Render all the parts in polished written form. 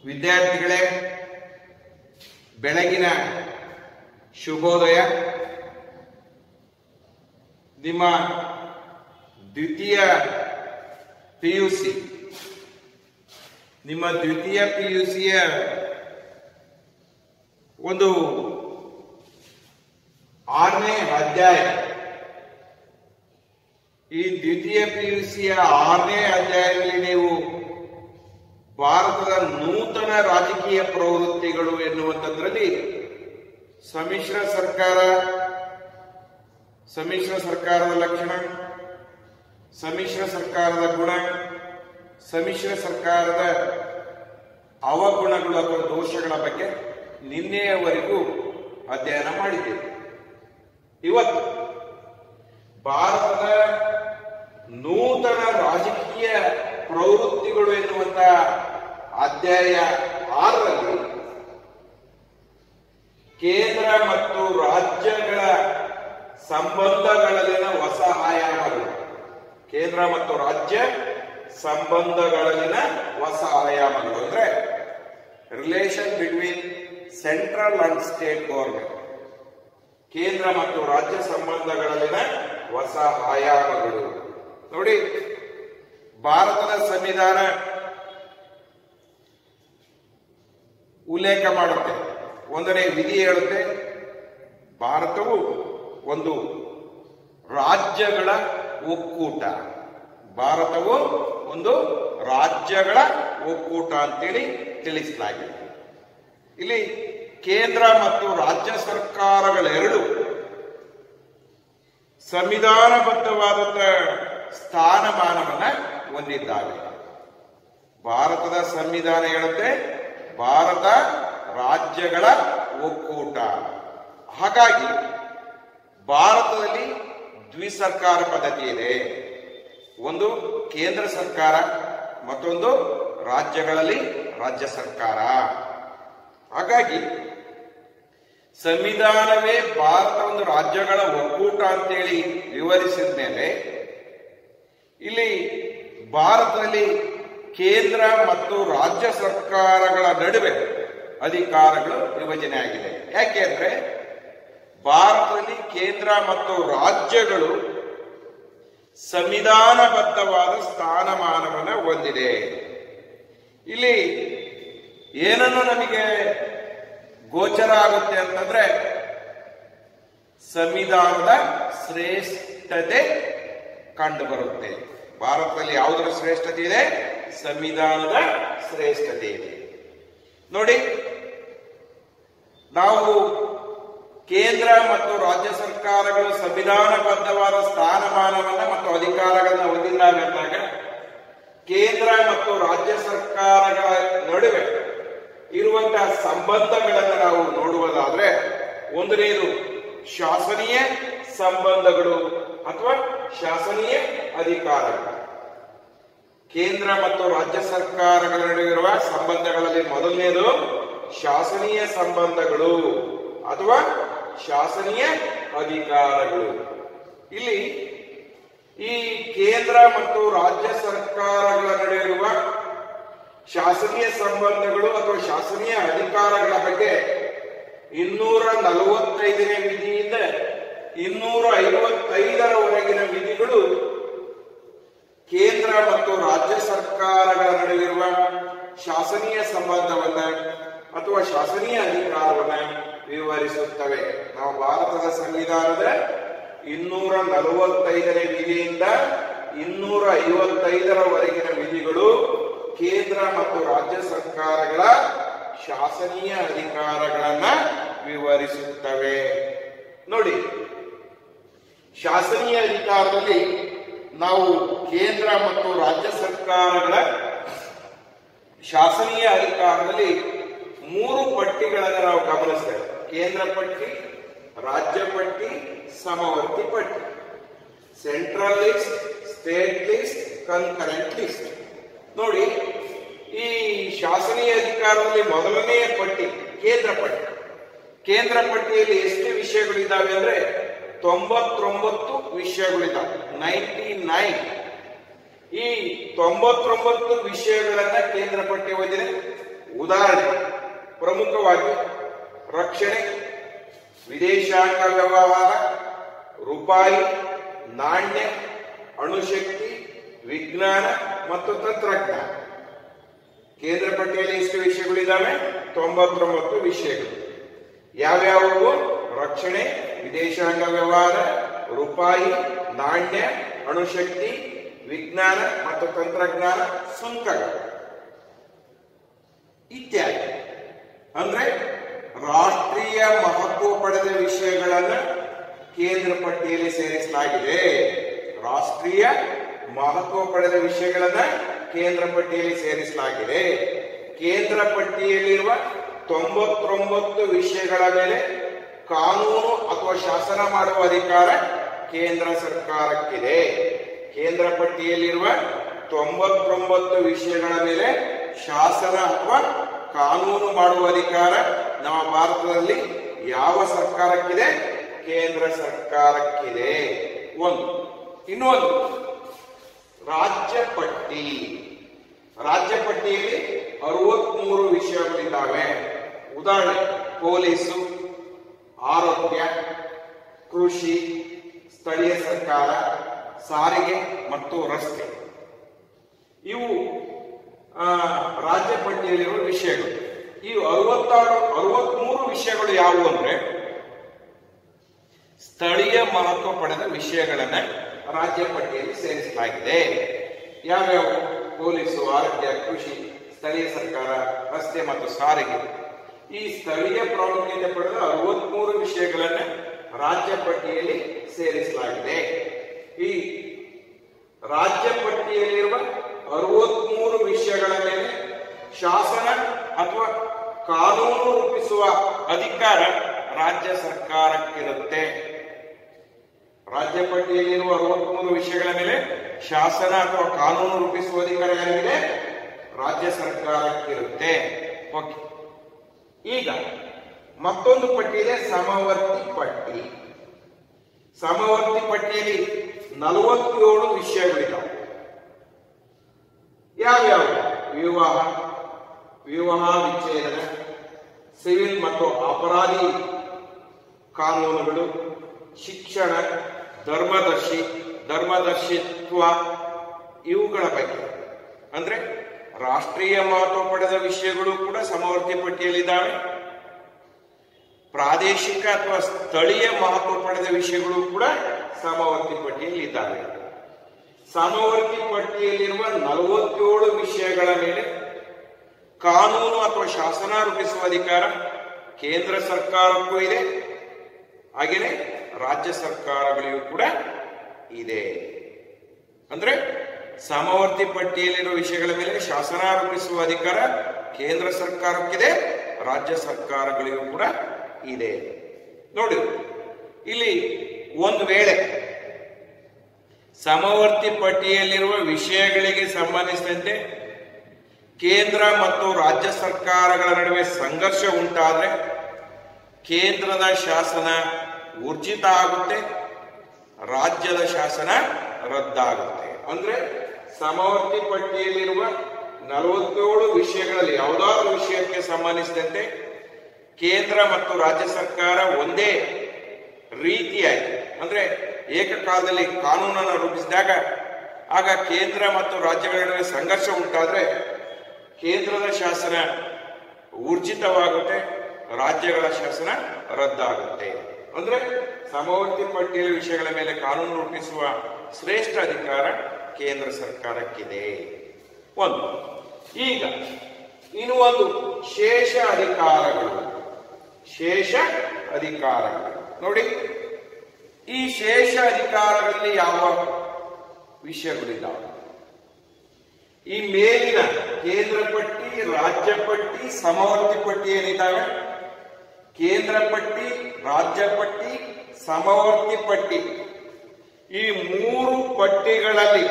ವಿದ್ಯಾರ್ಥಿಗಳೇ, ಬೆಳಗಿನ ಶುಭೋದಯ. ನಿಮ್ಮ ದ್ವಿತೀಯ ಪಿಯುಸಿ ಒಂದು 6ನೇ ಅಧ್ಯಾಯ. ಈ ದ್ವಿತೀಯ ಪಿಯುಸಿಯ 6ನೇ ಅಧ್ಯಾಯದಲ್ಲಿ ನೀವು ಭಾರತದ ನೂತನ ರಾಜಕೀಯ ಪ್ರವೃತ್ತಿಗಳು ಎನ್ನುವಂಥದ್ರಲ್ಲಿ ಸಮ್ಮಿಶ್ರ ಸರ್ಕಾರದ ಲಕ್ಷಣ, ಸಮ್ಮಿಶ್ರ ಸರ್ಕಾರದ ಗುಣ, ಸಮ್ಮಿಶ್ರ ಸರ್ಕಾರದ ಅವಗುಣಗಳು ಅಥವಾ ದೋಷಗಳ ಬಗ್ಗೆ ನಿನ್ನೆಯವರೆಗೂ ಅಧ್ಯಯನ ಮಾಡಿದ್ದೇವೆ. ಇವತ್ತು ಭಾರತದ ನೂತನ ರಾಜಕೀಯ ಪ್ರವೃತ್ತಿಗಳು ಎನ್ನುವಂತ ಅಧ್ಯಾಯ 6ರಲ್ಲಿ ಕೇಂದ್ರ ಮತ್ತು ರಾಜ್ಯಗಳ ಸಂಬಂಧಗಳಲ್ಲಿನ ಹೊಸ ಆಯಾಮಗಳು, ಕೇಂದ್ರ ಮತ್ತು ರಾಜ್ಯ ಸಂಬಂಧಗಳಲ್ಲಿನ ಹೊಸ ಆಯಾಮಗಳು ಅಂದ್ರೆ relation between central and state government, ಕೇಂದ್ರ ಮತ್ತು ರಾಜ್ಯ ಸಂಬಂಧಗಳಲ್ಲಿನ ಹೊಸ ಆಯಾಮಗಳು. ನೋಡಿ, ಭಾರತದ ಸಂವಿಧಾನ ಉಲ್ಲೇಖ ಮಾಡುತ್ತೆ, 1ನೇ ವಿಧಿ ಹೇಳುತ್ತೆ, ಭಾರತವು ಒಂದು ರಾಜ್ಯಗಳ ಒಕ್ಕೂಟ. ಭಾರತವು ಒಂದು ರಾಜ್ಯಗಳ ಒಕ್ಕೂಟ ಅಂತೇಳಿ ತಿಳಿಸಲಾಗಿದೆ. ಇಲ್ಲಿ ಕೇಂದ್ರ ಮತ್ತು ರಾಜ್ಯ ಸರ್ಕಾರಗಳೆರಡು ಸಂವಿಧಾನಬದ್ಧವಾದಂತ ಸ್ಥಾನಮಾನವನ್ನ ಹೊಂದಿದ್ದಾವೆ. ಭಾರತದ ಸಂವಿಧಾನ ಹೇಳುತ್ತೆ ಭಾರತ ರಾಜ್ಯಗಳ ಒಕ್ಕೂಟ. ಹಾಗಾಗಿ ಭಾರತದಲ್ಲಿ ದ್ವಿಸರ್ಕಾರ ಪದ್ಧತಿ ಇದೆ. ಒಂದು ಕೇಂದ್ರ ಸರ್ಕಾರ, ಮತ್ತೊಂದು ರಾಜ್ಯಗಳಲ್ಲಿ ರಾಜ್ಯ ಸರ್ಕಾರ. ಹಾಗಾಗಿ ಸಂವಿಧಾನವೇ ಭಾರತ ಒಂದು ರಾಜ್ಯಗಳ ಒಕ್ಕೂಟ ಅಂತೇಳಿ ವಿವರಿಸಿದ ಮೇಲೆ ಇಲ್ಲಿ ಭಾರತದಲ್ಲಿ ಕೇಂದ್ರ ಮತ್ತು ರಾಜ್ಯ ಸರ್ಕಾರಗಳ ನಡುವೆ ಅಧಿಕಾರಗಳು ವಿಭಜನೆ ಆಗಿದೆ. ಯಾಕೆಂದ್ರೆ ಭಾರತದಲ್ಲಿ ಕೇಂದ್ರ ಮತ್ತು ರಾಜ್ಯಗಳು ಸಂವಿಧಾನಬದ್ಧವಾದ ಸ್ಥಾನಮಾನವನ್ನು ಹೊಂದಿದೆ. ಇಲ್ಲಿ ಏನನ್ನು ನಮಗೆ ಗೋಚರ ಆಗುತ್ತೆ ಅಂತಂದ್ರೆ ಸಂವಿಧಾನದ ಶ್ರೇಷ್ಠತೆ ಕಂಡು ಬರುತ್ತೆ. ಭಾರತದಲ್ಲಿ ಯಾವುದರ ಶ್ರೇಷ್ಠತೆ ಇದೆ? ಸಂವಿಧಾನದ ಶ್ರೇಷ್ಠತೆ ಇದೆ. ನೋಡಿ, ನಾವು ಕೇಂದ್ರ ಮತ್ತು ರಾಜ್ಯ ಸರ್ಕಾರಗಳು ಸಂವಿಧಾನಬದ್ಧವಾದ ಸ್ಥಾನಮಾನವನ್ನ ಮತ್ತು ಅಧಿಕಾರಗಳನ್ನ ಹೊಂದಿದ್ದಾವೆ ಅಂದಾಗ ಕೇಂದ್ರ ಮತ್ತು ರಾಜ್ಯ ಸರ್ಕಾರಗಳ ನಡುವೆ ಇರುವಂತಹ ಸಂಬಂಧಗಳನ್ನು ನಾವು ನೋಡುವುದಾದ್ರೆ, 1ನೇದು ಶಾಸನೀಯ ಸಂಬಂಧಗಳು ಅಥವಾ ಶಾಸನೀಯ ಅಧಿಕಾರಗಳು. ಕೇಂದ್ರ ಮತ್ತು ರಾಜ್ಯ ಸರ್ಕಾರಗಳ ನಡುವೆ ಇರುವ ಸಂಬಂಧಗಳಲ್ಲಿ ಮೊದಲನೇದು ಶಾಸನೀಯ ಸಂಬಂಧಗಳು ಅಥವಾ ಶಾಸನೀಯ ಅಧಿಕಾರಗಳು. ಇಲ್ಲಿ ಈ ಕೇಂದ್ರ ಮತ್ತು ರಾಜ್ಯ ಸರ್ಕಾರಗಳ ನಡುವೆ ಇರುವ ಶಾಸನೀಯ ಸಂಬಂಧಗಳು ಅಥವಾ ಶಾಸನೀಯ ಅಧಿಕಾರಗಳ ಬಗ್ಗೆ 245ನೇ ವಿಧಿಯಿಂದ 255ರವರೆಗಿನ ವಿಧಿಗಳು ಕೇಂದ್ರ ಮತ್ತು ರಾಜ್ಯ ಸರ್ಕಾರಗಳ ನಡುವಿರುವ ಶಾಸನೀಯ ಸಂಬಂಧವನ್ನ ಅಥವಾ ಶಾಸನೀಯ ಅಧಿಕಾರವನ್ನ ವಿವರಿಸುತ್ತವೆ. ನಾವು ಭಾರತದ ಸಂವಿಧಾನದ 245ನೇ ವಿಧಿಯಿಂದ 255ರವರೆಗಿನ ವಿಧಿಗಳು ಕೇಂದ್ರ ಮತ್ತು ರಾಜ್ಯ ಸರ್ಕಾರಗಳ ಶಾಸನೀಯ ಅಧಿಕಾರಗಳನ್ನ ವಿವರಿಸುತ್ತವೆ. ನೋಡಿ, ಶಾಸನೀಯ ಅಧಿಕಾರದಲ್ಲಿ ನಾವು ಕೇಂದ್ರ ಮತ್ತು ರಾಜ್ಯ ಸರ್ಕಾರಗಳ ಶಾಸನೀಯ ಅಧಿಕಾರದಲ್ಲಿ 3 ಪಟ್ಟಿಗಳನ್ನು ನಾವು ಗಮನಿಸ್ತೇವೆ. ಕೇಂದ್ರ ಪಟ್ಟಿ, ರಾಜ್ಯ ಪಟ್ಟಿ, ಸಮವರ್ತಿ ಪಟ್ಟಿ. Central list, state list, concurrent list. ನೋಡಿ, ಈ ಶಾಸನೀಯ ಅಧಿಕಾರದಲ್ಲಿ ಮೊದಲನೆಯ ಪಟ್ಟಿ ಕೇಂದ್ರ ಪಟ್ಟಿ. ಕೇಂದ್ರ ಪಟ್ಟಿಯಲ್ಲಿ ಎಷ್ಟು ವಿಷಯಗಳಿದ್ದಾವೆ ಅಂದ್ರೆ 99 ವಿಷಯಗಳಿದ್ದಾವೆ, 99. ಈ 99 ವಿಷಯಗಳನ್ನ ಕೇಂದ್ರ ಪಟ್ಟಿ ಹೊಂದಿದೆ. ಉದಾಹರಣೆ ಪ್ರಮುಖವಾಗಿ ರಕ್ಷಣೆ, ವಿದೇಶಾಂಗ ವ್ಯವಹಾರ, ರೂಪಾಯಿ, ನಾಣ್ಯ, ಅಣುಶಕ್ತಿ, ವಿಜ್ಞಾನ ಮತ್ತು ತಂತ್ರಜ್ಞಾನ. ಕೇಂದ್ರ ಪಟ್ಟಿಯಲ್ಲಿ ಎಷ್ಟು ವಿಷಯಗಳಿದ್ದಾವೆ? 99 ವಿಷಯಗಳು. ಯಾವ್ಯಾವು? ರಕ್ಷಣೆ, ವಿದೇಶಾಂಗ ವ್ಯವಹಾರ, ರೂಪಾಯಿ, ನಾಣ್ಯ, ಅಣುಶಕ್ತಿ, ವಿಜ್ಞಾನ ಮತ್ತು ತಂತ್ರಜ್ಞಾನ, ಸುಂಕಗಳು ಇತ್ಯಾದಿ. ಅಂದ್ರೆ ರಾಷ್ಟ್ರೀಯ ಮಹತ್ವ ಪಡೆದ ವಿಷಯಗಳನ್ನು ಕೇಂದ್ರ ಪಟ್ಟಿಯಲ್ಲಿ ಸೇರಿಸಲಾಗಿದೆ. ರಾಷ್ಟ್ರೀಯ ಮಹತ್ವ ಪಡೆದ ವಿಷಯಗಳನ್ನ ಕೇಂದ್ರ ಪಟ್ಟಿಯಲ್ಲಿ ಸೇರಿಸಲಾಗಿದೆ. ಕೇಂದ್ರ ಪಟ್ಟಿಯಲ್ಲಿರುವ 99 ವಿಷಯಗಳ ಮೇಲೆ ಕಾನೂನು ಅಥವಾ ಶಾಸನ ಮಾಡುವ ಅಧಿಕಾರ ಕೇಂದ್ರ ಸರ್ಕಾರಕ್ಕಿದೆ. ಕೇಂದ್ರ ಪಟ್ಟಿಯಲ್ಲಿರುವ 99 ವಿಷಯಗಳ ಮೇಲೆ ಶಾಸನ ಅಥವಾ ಕಾನೂನು ಮಾಡುವ ಅಧಿಕಾರ ನಮ್ಮ ಭಾರತದಲ್ಲಿ ಯಾವ ಸರ್ಕಾರಕ್ಕಿದೆ? ಕೇಂದ್ರ ಸರ್ಕಾರಕ್ಕಿದೆ. ಇನ್ನೊಂದು ರಾಜ್ಯ ಪಟ್ಟಿ. ರಾಜ್ಯ ಪಟ್ಟಿಯಲ್ಲಿ 63 ವಿಷಯಗಳಿದ್ದಾವೆ. ಉದಾಹರಣೆ ಪೊಲೀಸು, ಆರೋಗ್ಯ, ಕೃಷಿ, ಸ್ಥಳೀಯ ಸರ್ಕಾರ, ಸಾರಿಗೆ ಮತ್ತು ರಸ್ತೆ. ಇವು ರಾಜ್ಯ ಪಟ್ಟಿಯಲ್ಲಿರುವ ವಿಷಯಗಳು. ಈ 63 ವಿಷಯಗಳು ಯಾವುವು ಅಂದ್ರೆ ಸ್ಥಳೀಯ ಮಹತ್ವ ಪಡೆದ ವಿಷಯಗಳನ್ನ ರಾಜ್ಯ ಪಟ್ಟಿಯಲ್ಲಿ ಸೇರಿಸಲಾಗಿದೆ. ಯಾವ್ಯಾವು? ಪೊಲೀಸು, ಆರೋಗ್ಯ, ಕೃಷಿ, ಸ್ಥಳೀಯ ಸರ್ಕಾರ, ರಸ್ತೆ ಮತ್ತು ಸಾರಿಗೆ. ಈ ಸ್ಥಳೀಯ ಪ್ರಾಮುಖ್ಯತೆ ಪಡೆದ 63 ವಿಷಯಗಳನ್ನು ರಾಜ್ಯ ಪಟ್ಟಿಯಲ್ಲಿ ಸೇರಿಸಲಾಗಿದೆ. ಈ ರಾಜ್ಯ ಪಟ್ಟಿಯಲ್ಲಿರುವ 63 ವಿಷಯಗಳ ಮೇಲೆ ಶಾಸನ ಅಥವಾ ಕಾನೂನು ರೂಪಿಸುವ ಅಧಿಕಾರ ರಾಜ್ಯ ಸರ್ಕಾರಕ್ಕಿರುತ್ತೆ. ರಾಜ್ಯ ಪಟ್ಟಿಯಲ್ಲಿರುವ 63 ವಿಷಯಗಳ ಮೇಲೆ ಶಾಸನ ಅಥವಾ ಕಾನೂನು ರೂಪಿಸುವ ಅಧಿಕಾರ ಯಾರಿಗಿದೆ? ರಾಜ್ಯ ಸರ್ಕಾರಕ್ಕಿರುತ್ತೆ. ಓಕೆ, ಈಗ ಮತ್ತೊಂದು ಪಟ್ಟಿ ಇದೆ, ಸಮವರ್ತಿ ಪಟ್ಟಿ. ಸಮವರ್ತಿ ಪಟ್ಟಿಯಲ್ಲಿ 47 ವಿಷಯಗಳಿದ್ದಾವೆ. ಯಾವ್ಯಾವು? ವಿವಾಹ ವಿಚ್ಛೇದನ, ಸಿವಿಲ್ ಮತ್ತು ಅಪರಾಧಿ ಕಾನೂನುಗಳು, ಶಿಕ್ಷಣ, ಧರ್ಮದರ್ಶಿತ್ವ, ಇವುಗಳ ಬಗ್ಗೆ. ಅಂದ್ರೆ ರಾಷ್ಟ್ರೀಯ ಮಹತ್ವ ಪಡೆದ ವಿಷಯಗಳು ಕೂಡ ಸಮವರ್ತಿ ಪಟ್ಟಿಯಲ್ಲಿದ್ದಾವೆ. ಪ್ರಾದೇಶಿಕ ಅಥವಾ ಸ್ಥಳೀಯ ಮಹತ್ವ ಪಡೆದ ವಿಷಯಗಳು ಕೂಡ ಸಮವರ್ತಿ ಪಟ್ಟಿಯಲ್ಲಿ ಇದ್ದಾವೆ. ಸಮವರ್ತಿ ಪಟ್ಟಿಯಲ್ಲಿರುವ 47 ವಿಷಯಗಳ ಮೇಲೆ ಕಾನೂನು ಅಥವಾ ಶಾಸನ ರೂಪಿಸುವ ಅಧಿಕಾರ ಕೇಂದ್ರ ಸರ್ಕಾರಕ್ಕೂ ಇದೆ, ಹಾಗೆಯೇ ರಾಜ್ಯ ಸರ್ಕಾರಗಳಿಗೂ ಕೂಡ ಇದೆ. ಅಂದ್ರೆ ಸಮವರ್ತಿ ಪಟ್ಟಿಯಲ್ಲಿರುವ ವಿಷಯಗಳ ಮೇಲೆ ಶಾಸನ ರೂಪಿಸುವ ಅಧಿಕಾರ ಕೇಂದ್ರ ಸರ್ಕಾರಕ್ಕಿದೆ, ರಾಜ್ಯ ಸರ್ಕಾರಗಳಿಗೂ ಕೂಡ ಇದೆ. ನೋಡಿ, ಇಲ್ಲಿ ಒಂದು ವೇಳೆ ಸಮವರ್ತಿ ಪಟ್ಟಿಯಲ್ಲಿರುವ ವಿಷಯಗಳಿಗೆ ಸಂಬಂಧಿಸಿದಂತೆ ಕೇಂದ್ರ ಮತ್ತು ರಾಜ್ಯ ಸರ್ಕಾರಗಳ ನಡುವೆ ಸಂಘರ್ಷ ಉಂಟಾದರೆ ಕೇಂದ್ರದ ಶಾಸನ ಊರ್ಜಿತ ಆಗುತ್ತೆ, ರಾಜ್ಯದ ಶಾಸನ ರದ್ದಾಗುತ್ತೆ. ಅಂದ್ರೆ ಸಮವರ್ತಿ ಪಟ್ಟಿಯಲ್ಲಿರುವ 47 ವಿಷಯಗಳಲ್ಲಿ ಯಾವುದಾದ್ರೂ ವಿಷಯಕ್ಕೆ ಸಂಬಂಧಿಸಿದಂತೆ ಕೇಂದ್ರ ಮತ್ತು ರಾಜ್ಯ ಸರ್ಕಾರ ಒಂದೇ ರೀತಿಯಾಗಿ ಅಂದ್ರೆ ಏಕಕಾಲದಲ್ಲಿ ಕಾನೂನನ್ನು ರೂಪಿಸಿದಾಗ ಆಗ ಕೇಂದ್ರ ಮತ್ತು ರಾಜ್ಯಗಳ ನಡುವೆ ಸಂಘರ್ಷ ಉಂಟಾದ್ರೆ ಕೇಂದ್ರದ ಶಾಸನ ಊರ್ಜಿತವಾಗುತ್ತೆ, ರಾಜ್ಯಗಳ ಶಾಸನ ರದ್ದಾಗುತ್ತೆ. ಅಂದ್ರೆ ಸಮವರ್ತಿ ಪಟ್ಟಿಯಲ್ಲಿ ವಿಷಯಗಳ ಮೇಲೆ ಕಾನೂನು ರೂಪಿಸುವ ಶ್ರೇಷ್ಠ ಅಧಿಕಾರ ಕೇಂದ್ರ ಸರ್ಕಾರಕ್ಕಿದೆ. ಈಗ ಇನ್ನು ಒಂದು ಶೇಷ ಅಧಿಕಾರಗಳು. ನೋಡಿ, ಈ ಶೇಷ ಅಧಿಕಾರಗಳಲ್ಲಿ ಯಾವ ವಿಷಯಗಳಿದ್ದಾವೆ? ಈ ಮೇಲಿನ ಕೇಂದ್ರ ಪಟ್ಟಿ, ರಾಜ್ಯ ಪಟ್ಟಿ, ಸಮವರ್ತಿ ಪಟ್ಟಿ ಏನಿದ್ದಾವೆ, ಕೇಂದ್ರ ಪಟ್ಟಿ, ರಾಜ್ಯ ಪಟ್ಟಿ, ಸಮವರ್ತಿ ಪಟ್ಟಿ, ಈ 3 ಪಟ್ಟಿಗಳಲ್ಲಿ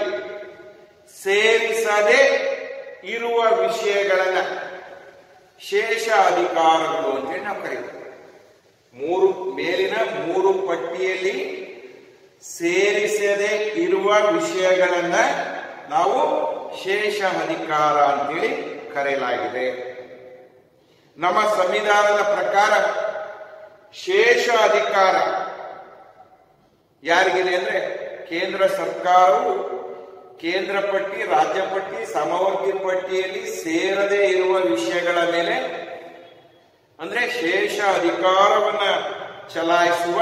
ಸೇರಿಸದೆ ಇರುವ ವಿಷಯಗಳನ್ನ ಶೇಷ ಅಧಿಕಾರಗಳು ಅಂತ ನಾವು ಕರೀತೀವಿ. ಮೇಲಿನ 3 ಪಟ್ಟಿಯಲ್ಲಿ ಸೇರಿಸದೆ ಇರುವ ವಿಷಯಗಳನ್ನ ನಾವು ಶೇಷ ಅಧಿಕಾರ ಅಂತೇಳಿ ಕರೆಯಲಾಗಿದೆ. ನಮ್ಮ ಸಂವಿಧಾನದ ಪ್ರಕಾರ ಶೇಷ ಅಧಿಕಾರ ಯಾರಿಗಿದೆ ಅಂದ್ರೆ ಕೇಂದ್ರ ಸರ್ಕಾರವು ಕೇಂದ್ರ ಪಟ್ಟಿ, ರಾಜ್ಯ ಪಟ್ಟಿ, ಸಮವರ್ತಿ ಪಟ್ಟಿಯಲ್ಲಿ ಸೇರದೇ ಇರುವ ವಿಷಯಗಳ ಮೇಲೆ ಅಂದ್ರೆ ಶೇಷ ಅಧಿಕಾರವನ್ನ ಚಲಾಯಿಸುವ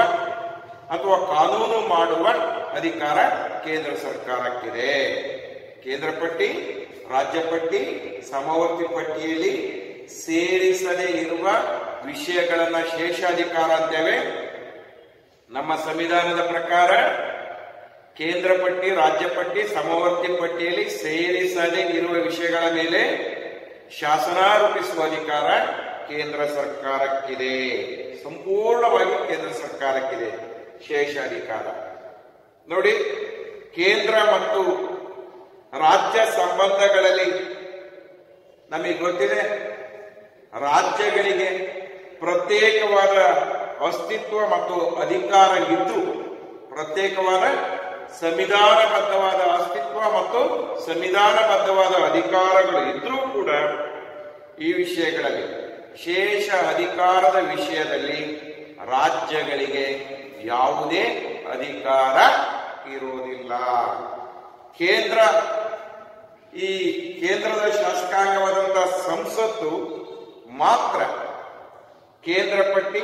ಅಥವಾ ಕಾನೂನು ಮಾಡುವ ಅಧಿಕಾರ ಕೇಂದ್ರ ಸರ್ಕಾರಕ್ಕಿದೆ. ಕೇಂದ್ರ ಪಟ್ಟಿ, ರಾಜ್ಯ ಪಟ್ಟಿ, ಸಮವರ್ತಿ ಪಟ್ಟಿಯಲ್ಲಿ ಸೇರಿಸದೇ ಇರುವ ವಿಷಯಗಳನ್ನ ಶೇಷಾಧಿಕಾರ ಅಂತೇವೆ. ನಮ್ಮ ಸಂವಿಧಾನದ ಪ್ರಕಾರ ಕೇಂದ್ರ ಪಟ್ಟಿ, ರಾಜ್ಯ ಪಟ್ಟಿ, ಸಮವರ್ತಿ ಪಟ್ಟಿಯಲ್ಲಿ ಸೇರಿಸದೇ ಇರುವ ವಿಷಯಗಳ ಮೇಲೆ ಶಾಸನ ರೂಪಿಸುವ ಅಧಿಕಾರ ಕೇಂದ್ರ ಸರ್ಕಾರಕ್ಕಿದೆ. ಸಂಪೂರ್ಣವಾಗಿ ಕೇಂದ್ರ ಸರ್ಕಾರಕ್ಕಿದೆ ಶೇಷಾಧಿಕಾರ. ನೋಡಿ, ಕೇಂದ್ರ ಮತ್ತು ರಾಜ್ಯ ಸಂಬಂಧಗಳಲ್ಲಿ ನಮಗೆ ಗೊತ್ತಿದೆ, ರಾಜ್ಯಗಳಿಗೆ ಪ್ರತ್ಯೇಕವಾದ ಅಸ್ತಿತ್ವ ಮತ್ತು ಅಧಿಕಾರ ಇದ್ದು, ಪ್ರತ್ಯೇಕವಾದ ಸಂವಿಧಾನಬದ್ಧವಾದ ಅಸ್ತಿತ್ವ ಮತ್ತು ಸಂವಿಧಾನಬದ್ಧವಾದ ಅಧಿಕಾರಗಳು ಇದ್ರೂ ಕೂಡ ಈ ವಿಷಯಗಳಲ್ಲಿ ಶೇಷ ಅಧಿಕಾರದ ವಿಷಯದಲ್ಲಿ ರಾಜ್ಯಗಳಿಗೆ ಯಾವುದೇ ಅಧಿಕಾರ ಇರುವುದಿಲ್ಲ. ಈ ಕೇಂದ್ರದ ಶಾಸಕಾಂಗವಾದಂತಹ ಸಂಸತ್ತು ಮಾತ್ರ ಕೇಂದ್ರ ಪಟ್ಟಿ,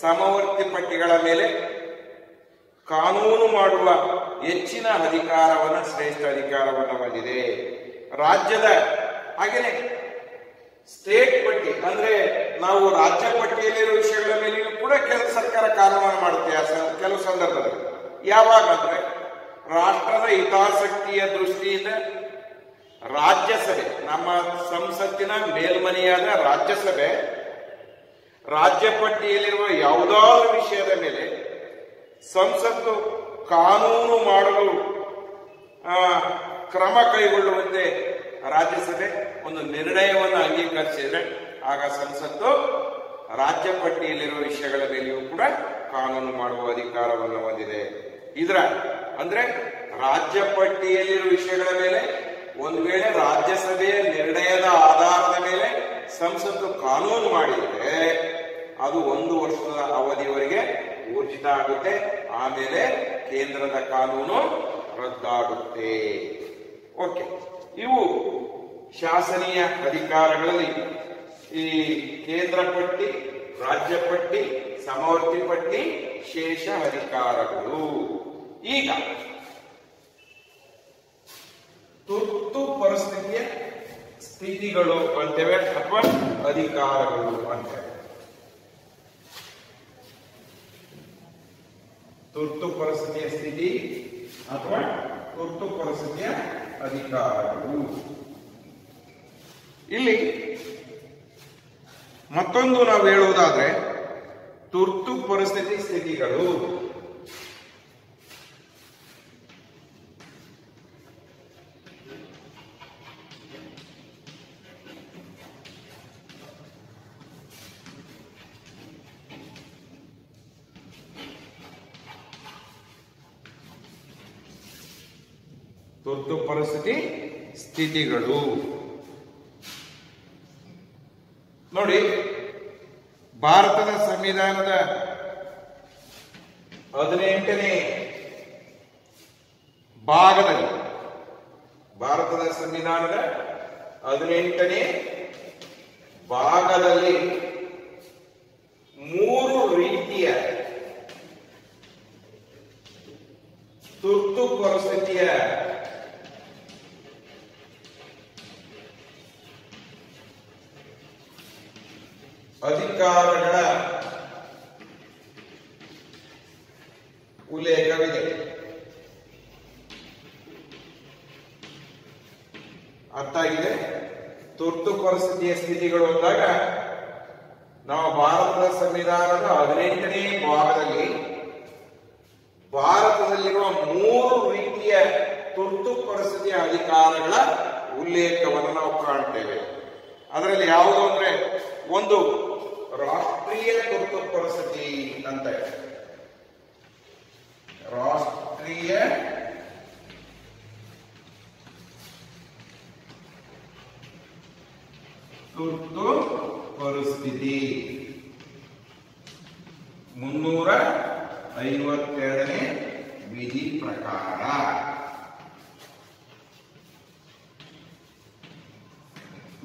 ಸಮವರ್ತಿ ಪಟ್ಟಿಗಳ ಮೇಲೆ ಕಾನೂನು ಮಾಡುವ ಹೆಚ್ಚಿನ ಅಧಿಕಾರವನ್ನು, ಶ್ರೇಷ್ಠ ಅಧಿಕಾರವನ್ನು ಹೊಂದಿದೆ. ರಾಜ್ಯದ ಹಾಗೆಯೇ ಸ್ಟೇಟ್ ಪಟ್ಟಿ ಅಂದ್ರೆ ನಾವು ರಾಜ್ಯ ಪಟ್ಟಿಯಲ್ಲಿರುವ ವಿಷಯಗಳ ಮೇಲೆಯೂ ಕೂಡ ಕೇಂದ್ರ ಸರ್ಕಾರ ಕಾನೂನನ್ನು ಮಾಡುತ್ತೆ ಕೆಲವು ಸಂದರ್ಭದಲ್ಲಿ. ಯಾವಾಗ ಅಂದ್ರೆ ರಾಷ್ಟ್ರದ ಹಿತಾಸಕ್ತಿಯ ದೃಷ್ಟಿಯಿಂದ ರಾಜ್ಯಸಭೆ, ನಮ್ಮ ಸಂಸತ್ತಿನ ಮೇಲ್ಮನೆಯಾದ ರಾಜ್ಯಸಭೆ ರಾಜ್ಯ ಪಟ್ಟಿಯಲ್ಲಿರುವ ಯಾವುದಾದ್ರೂ ವಿಷಯದ ಮೇಲೆ ಸಂಸತ್ತು ಕಾನೂನು ಮಾಡಲು ಕ್ರಮ ಕೈಗೊಳ್ಳುವಂತೆ ರಾಜ್ಯಸಭೆ ಒಂದು ನಿರ್ಣಯವನ್ನು ಅಂಗೀಕರಿಸಿದ್ರೆ ಆಗ ಸಂಸತ್ತು ರಾಜ್ಯ ಪಟ್ಟಿಯಲ್ಲಿರುವ ವಿಷಯಗಳ ಮೇಲೆಯೂ ಕೂಡ ಕಾನೂನು ಮಾಡುವ ಅಧಿಕಾರವನ್ನು ಹೊಂದಿದೆ. ಇದರ ಅಂದ್ರೆ ರಾಜ್ಯ ಪಟ್ಟಿಯಲ್ಲಿರುವ ವಿಷಯಗಳ ಮೇಲೆ ಒಂದು ವೇಳೆ ರಾಜ್ಯಸಭೆಯ ನಿರ್ಣಯದ ಆಧಾರದ ಮೇಲೆ ಸಂಸತ್ತು ಕಾನೂನು ಮಾಡಿದರೆ ಅದು 1 ವರ್ಷದ ಅವಧಿಯವರೆಗೆ ಊರ್ಜಿತ ಆಗುತ್ತೆ. ಆಮೇಲೆ ಕೇಂದ್ರದ ಕಾನೂನು ರದ್ದಾಗುತ್ತೆ. ಓಕೆ, ಇವು ಶಾಸನೀಯ ಅಧಿಕಾರಗಳಲ್ಲಿ ಈ ಕೇಂದ್ರ ಪಟ್ಟಿ, ರಾಜ್ಯ ಪಟ್ಟಿ, ಸಮವರ್ತಿ ಪಟ್ಟಿ, ಶೇಷ ಅಧಿಕಾರಗಳು. ಈಗ ತುರ್ತು ಪರಿಸ್ಥಿತಿಯ ಸ್ಥಿತಿಗಳು ಅಂತೇವೆ ಅಥವಾ ಅಧಿಕಾರಗಳು ಅಂತೇವೆ. ತುರ್ತು ಪರಿಸ್ಥಿತಿಯ ಸ್ಥಿತಿ ಅಥವಾ ತುರ್ತು ಪರಿಸ್ಥಿತಿಯ ಅಧಿಕಾರಗಳು. ಇಲ್ಲಿ ಮತ್ತೊಂದು ನಾವು ಹೇಳುವುದಾದ್ರೆ ತುರ್ತು ಪರಿಸ್ಥಿತಿ ಸ್ಥಿತಿಗಳು ತುರ್ತು ಪರಿಸ್ಥಿತಿ ಸ್ಥಿತಿಗಳು. ನೋಡಿ, ಭಾರತದ ಸಂವಿಧಾನದ 18ನೇ ಭಾಗದಲ್ಲಿ, ಭಾರತದ ಸಂವಿಧಾನದ 18ನೇ ಭಾಗದಲ್ಲಿ 3 ರೀತಿಯ ತುರ್ತು ಪರಿಸ್ಥಿತಿಯ ಅಧಿಕಾರಗಳ ಉಲ್ಲೇಖವಿದೆ. ಅರ್ಥ ಆಗಿದೆ? ತುರ್ತು ಪರಿಸ್ಥಿತಿಯ ಸ್ಥಿತಿಗಳು ಅಂದಾಗ ನಾವು ಭಾರತದ ಸಂವಿಧಾನದ 18ನೇ ಭಾಗದಲ್ಲಿ ಭಾರತದಲ್ಲಿರುವ 3 ರೀತಿಯ ತುರ್ತು ಪರಿಸ್ಥಿತಿಯ ಅಧಿಕಾರಗಳ ಉಲ್ಲೇಖವನ್ನು ನಾವು ಕಾಣ್ತೇವೆ. ಅದರಲ್ಲಿ ಯಾವುದು ಅಂದ್ರೆ ಒಂದು ರಾಷ್ಟ್ರೀಯ ತುರ್ತು ಪರಿಸ್ಥಿತಿ ಅಂತ ಇದೆ. ರಾಷ್ಟ್ರೀಯ ತುರ್ತು ಪರಿಸ್ಥಿತಿ 352ನೇ ವಿಧಿ ಪ್ರಕಾರ.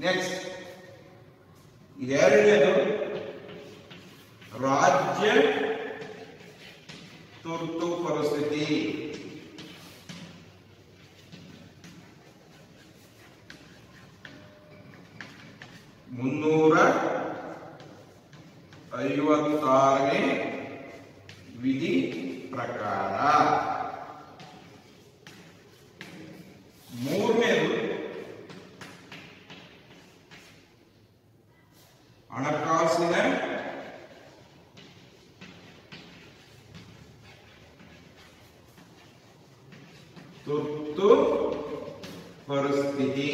ನೆಕ್ಸ್ಟ್ ಎರಡನೇದು ರಾಜ್ಯ ತುರ್ತು ಪರಿಸ್ಥಿತಿ. ಮುನ್ನೂರ 56ನೇ ವಿಧಿ ಪ್ರಕಾರ. ಮೂರನೇದು ಹಣಕಾಸಿನ ತುರ್ತು ಪರಿಸ್ಥಿತಿ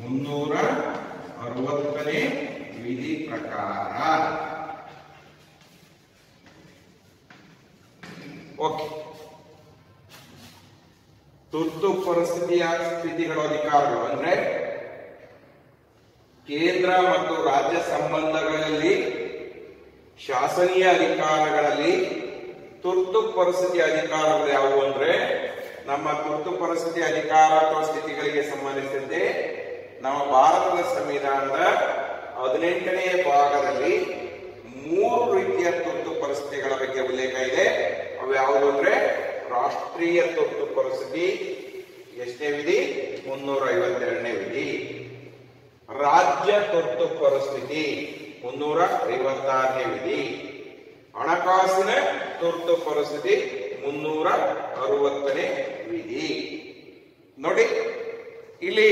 360ನೇ ವಿಧಿ ಪ್ರಕಾರ. ಓಕೆ, ತುರ್ತು ಪರಿಸ್ಥಿತಿಯ ಸ್ಥಿತಿಗಳು ಅಧಿಕಾರಗಳು ಅಂದ್ರೆ ಕೇಂದ್ರ ಮತ್ತು ರಾಜ್ಯ ಸಂಬಂಧಗಳಲ್ಲಿ ಶಾಸನೀಯ ಅಧಿಕಾರಗಳಲ್ಲಿ ತುರ್ತು ಪರಿಸ್ಥಿತಿ ಅಧಿಕಾರಗಳು ಯಾವುವು ಅಂದ್ರೆ ನಮ್ಮ ತುರ್ತು ಪರಿಸ್ಥಿತಿ ಅಧಿಕಾರ ಅಥವಾ ಸ್ಥಿತಿಗಳಿಗೆ ಸಂಬಂಧಿಸಿದಂತೆ ನಮ್ಮ ಭಾರತದ ಸಂವಿಧಾನದ 18ನೇ ಭಾಗದಲ್ಲಿ 3 ರೀತಿಯ ತುರ್ತು ಪರಿಸ್ಥಿತಿಗಳ ಬಗ್ಗೆ ಉಲ್ಲೇಖ ಇದೆ. ಅವು ಯಾವುದು ಅಂದ್ರೆ ರಾಷ್ಟ್ರೀಯ ತುರ್ತು ಪರಿಸ್ಥಿತಿ ಎಷ್ಟನೇ ವಿಧಿ? 352ನೇ ವಿಧಿ. ರಾಜ್ಯ ತುರ್ತು ಪರಿಸ್ಥಿತಿ 356ನೇ ವಿಧಿ. ಹಣಕಾಸಿನ ತುರ್ತು ಪರಿಸ್ಥಿತಿ 360ನೇ ವಿಧಿ. ನೋಡಿ, ಇಲ್ಲಿ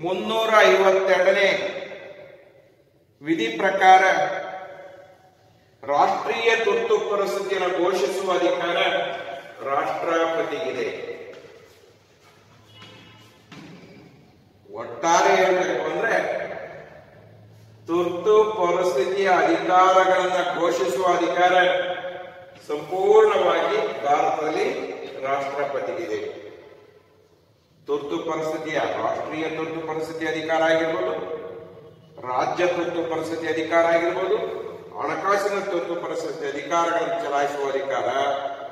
352ನೇ ವಿಧಿ ಪ್ರಕಾರ ರಾಷ್ಟ್ರೀಯ ತುರ್ತು ಪರಿಸ್ಥಿತಿಯನ್ನು ಘೋಷಿಸುವ ಅಧಿಕಾರ ರಾಷ್ಟ್ರಪತಿಗಿದೆ. ಒಟ್ಟಾರೆ ಹೇಳಬೇಕು ಅಂದ್ರೆ ತುರ್ತು ಪರಿಸ್ಥಿತಿಯ ಅಧಿಕಾರಗಳನ್ನು ಘೋಷಿಸುವ ಅಧಿಕಾರ ಸಂಪೂರ್ಣವಾಗಿ ಭಾರತದಲ್ಲಿ ರಾಷ್ಟ್ರಪತಿಗಿದೆ. ತುರ್ತು ಪರಿಸ್ಥಿತಿಯ ರಾಷ್ಟ್ರೀಯ ತುರ್ತು ಪರಿಸ್ಥಿತಿ ಅಧಿಕಾರ ಆಗಿರ್ಬೋದು, ರಾಜ್ಯ ತುರ್ತು ಪರಿಸ್ಥಿತಿ ಅಧಿಕಾರ ಆಗಿರ್ಬೋದು, ಹಣಕಾಸಿನ ತುರ್ತು ಪರಿಸ್ಥಿತಿ ಅಧಿಕಾರಗಳನ್ನು ಚಲಾಯಿಸುವ ಅಧಿಕಾರ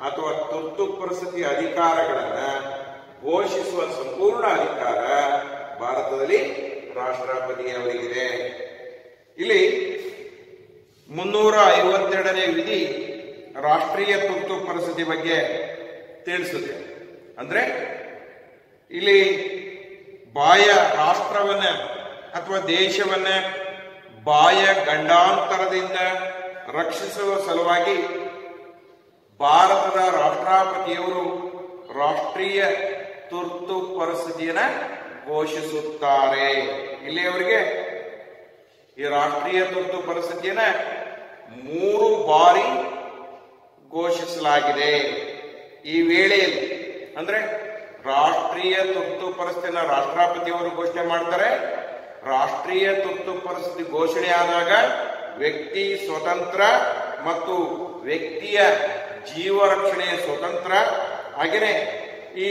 ಅಥವಾ ತುರ್ತು ಪರಿಸ್ಥಿತಿ ಅಧಿಕಾರಗಳನ್ನ ಘೋಷಿಸುವ ಸಂಪೂರ್ಣ ಅಧಿಕಾರ ಭಾರತದಲ್ಲಿ ರಾಷ್ಟ್ರಪತಿಯವರಿಗಿದೆ. ಇಲ್ಲಿ 352ನೇ ವಿಧಿ ರಾಷ್ಟ್ರೀಯ ತುರ್ತು ಪರಿಸ್ಥಿತಿ ಬಗ್ಗೆ ತಿಳಿಸುತ್ತೆ. ಅಂದ್ರೆ ಇಲ್ಲಿ ಬಾಹ್ಯ ರಾಷ್ಟ್ರವನ್ನ ಅಥವಾ ದೇಶವನ್ನ ಬಾಹ್ಯ ಗಂಡಾಂತರದಿಂದ ರಕ್ಷಿಸುವ ಸಲುವಾಗಿ ಭಾರತದ ರಾಷ್ಟ್ರಪತಿಯವರು ರಾಷ್ಟ್ರೀಯ ತುರ್ತು ಪರಿಸ್ಥಿತಿಯನ್ನ ಘೋಷಿಸುತ್ತಾರೆ. ಇಲ್ಲಿ ಅವರಿಗೆ ಈ ರಾಷ್ಟ್ರೀಯ ತುರ್ತು ಪರಿಸ್ಥಿತಿಯನ್ನ 3 ಬಾರಿ ಘೋಷಿಸಲಾಗಿದೆ. ಈ ವೇಳೆಯಲ್ಲಿ ಅಂದ್ರೆ ರಾಷ್ಟ್ರೀಯ ತುರ್ತು ಪರಿಸ್ಥಿತಿಯನ್ನ ರಾಷ್ಟ್ರಪತಿಯವರು ಘೋಷಣೆ ಮಾಡ್ತಾರೆ. ರಾಷ್ಟ್ರೀಯ ತುರ್ತು ಪರಿಸ್ಥಿತಿ ಘೋಷಣೆ ಆದಾಗ ವ್ಯಕ್ತಿ ಸ್ವತಂತ್ರ ಮತ್ತು ವ್ಯಕ್ತಿಯ ಜೀವ ರಕ್ಷಣೆಯ ಸ್ವತಂತ್ರ, ಹಾಗೆಯೇ ಈ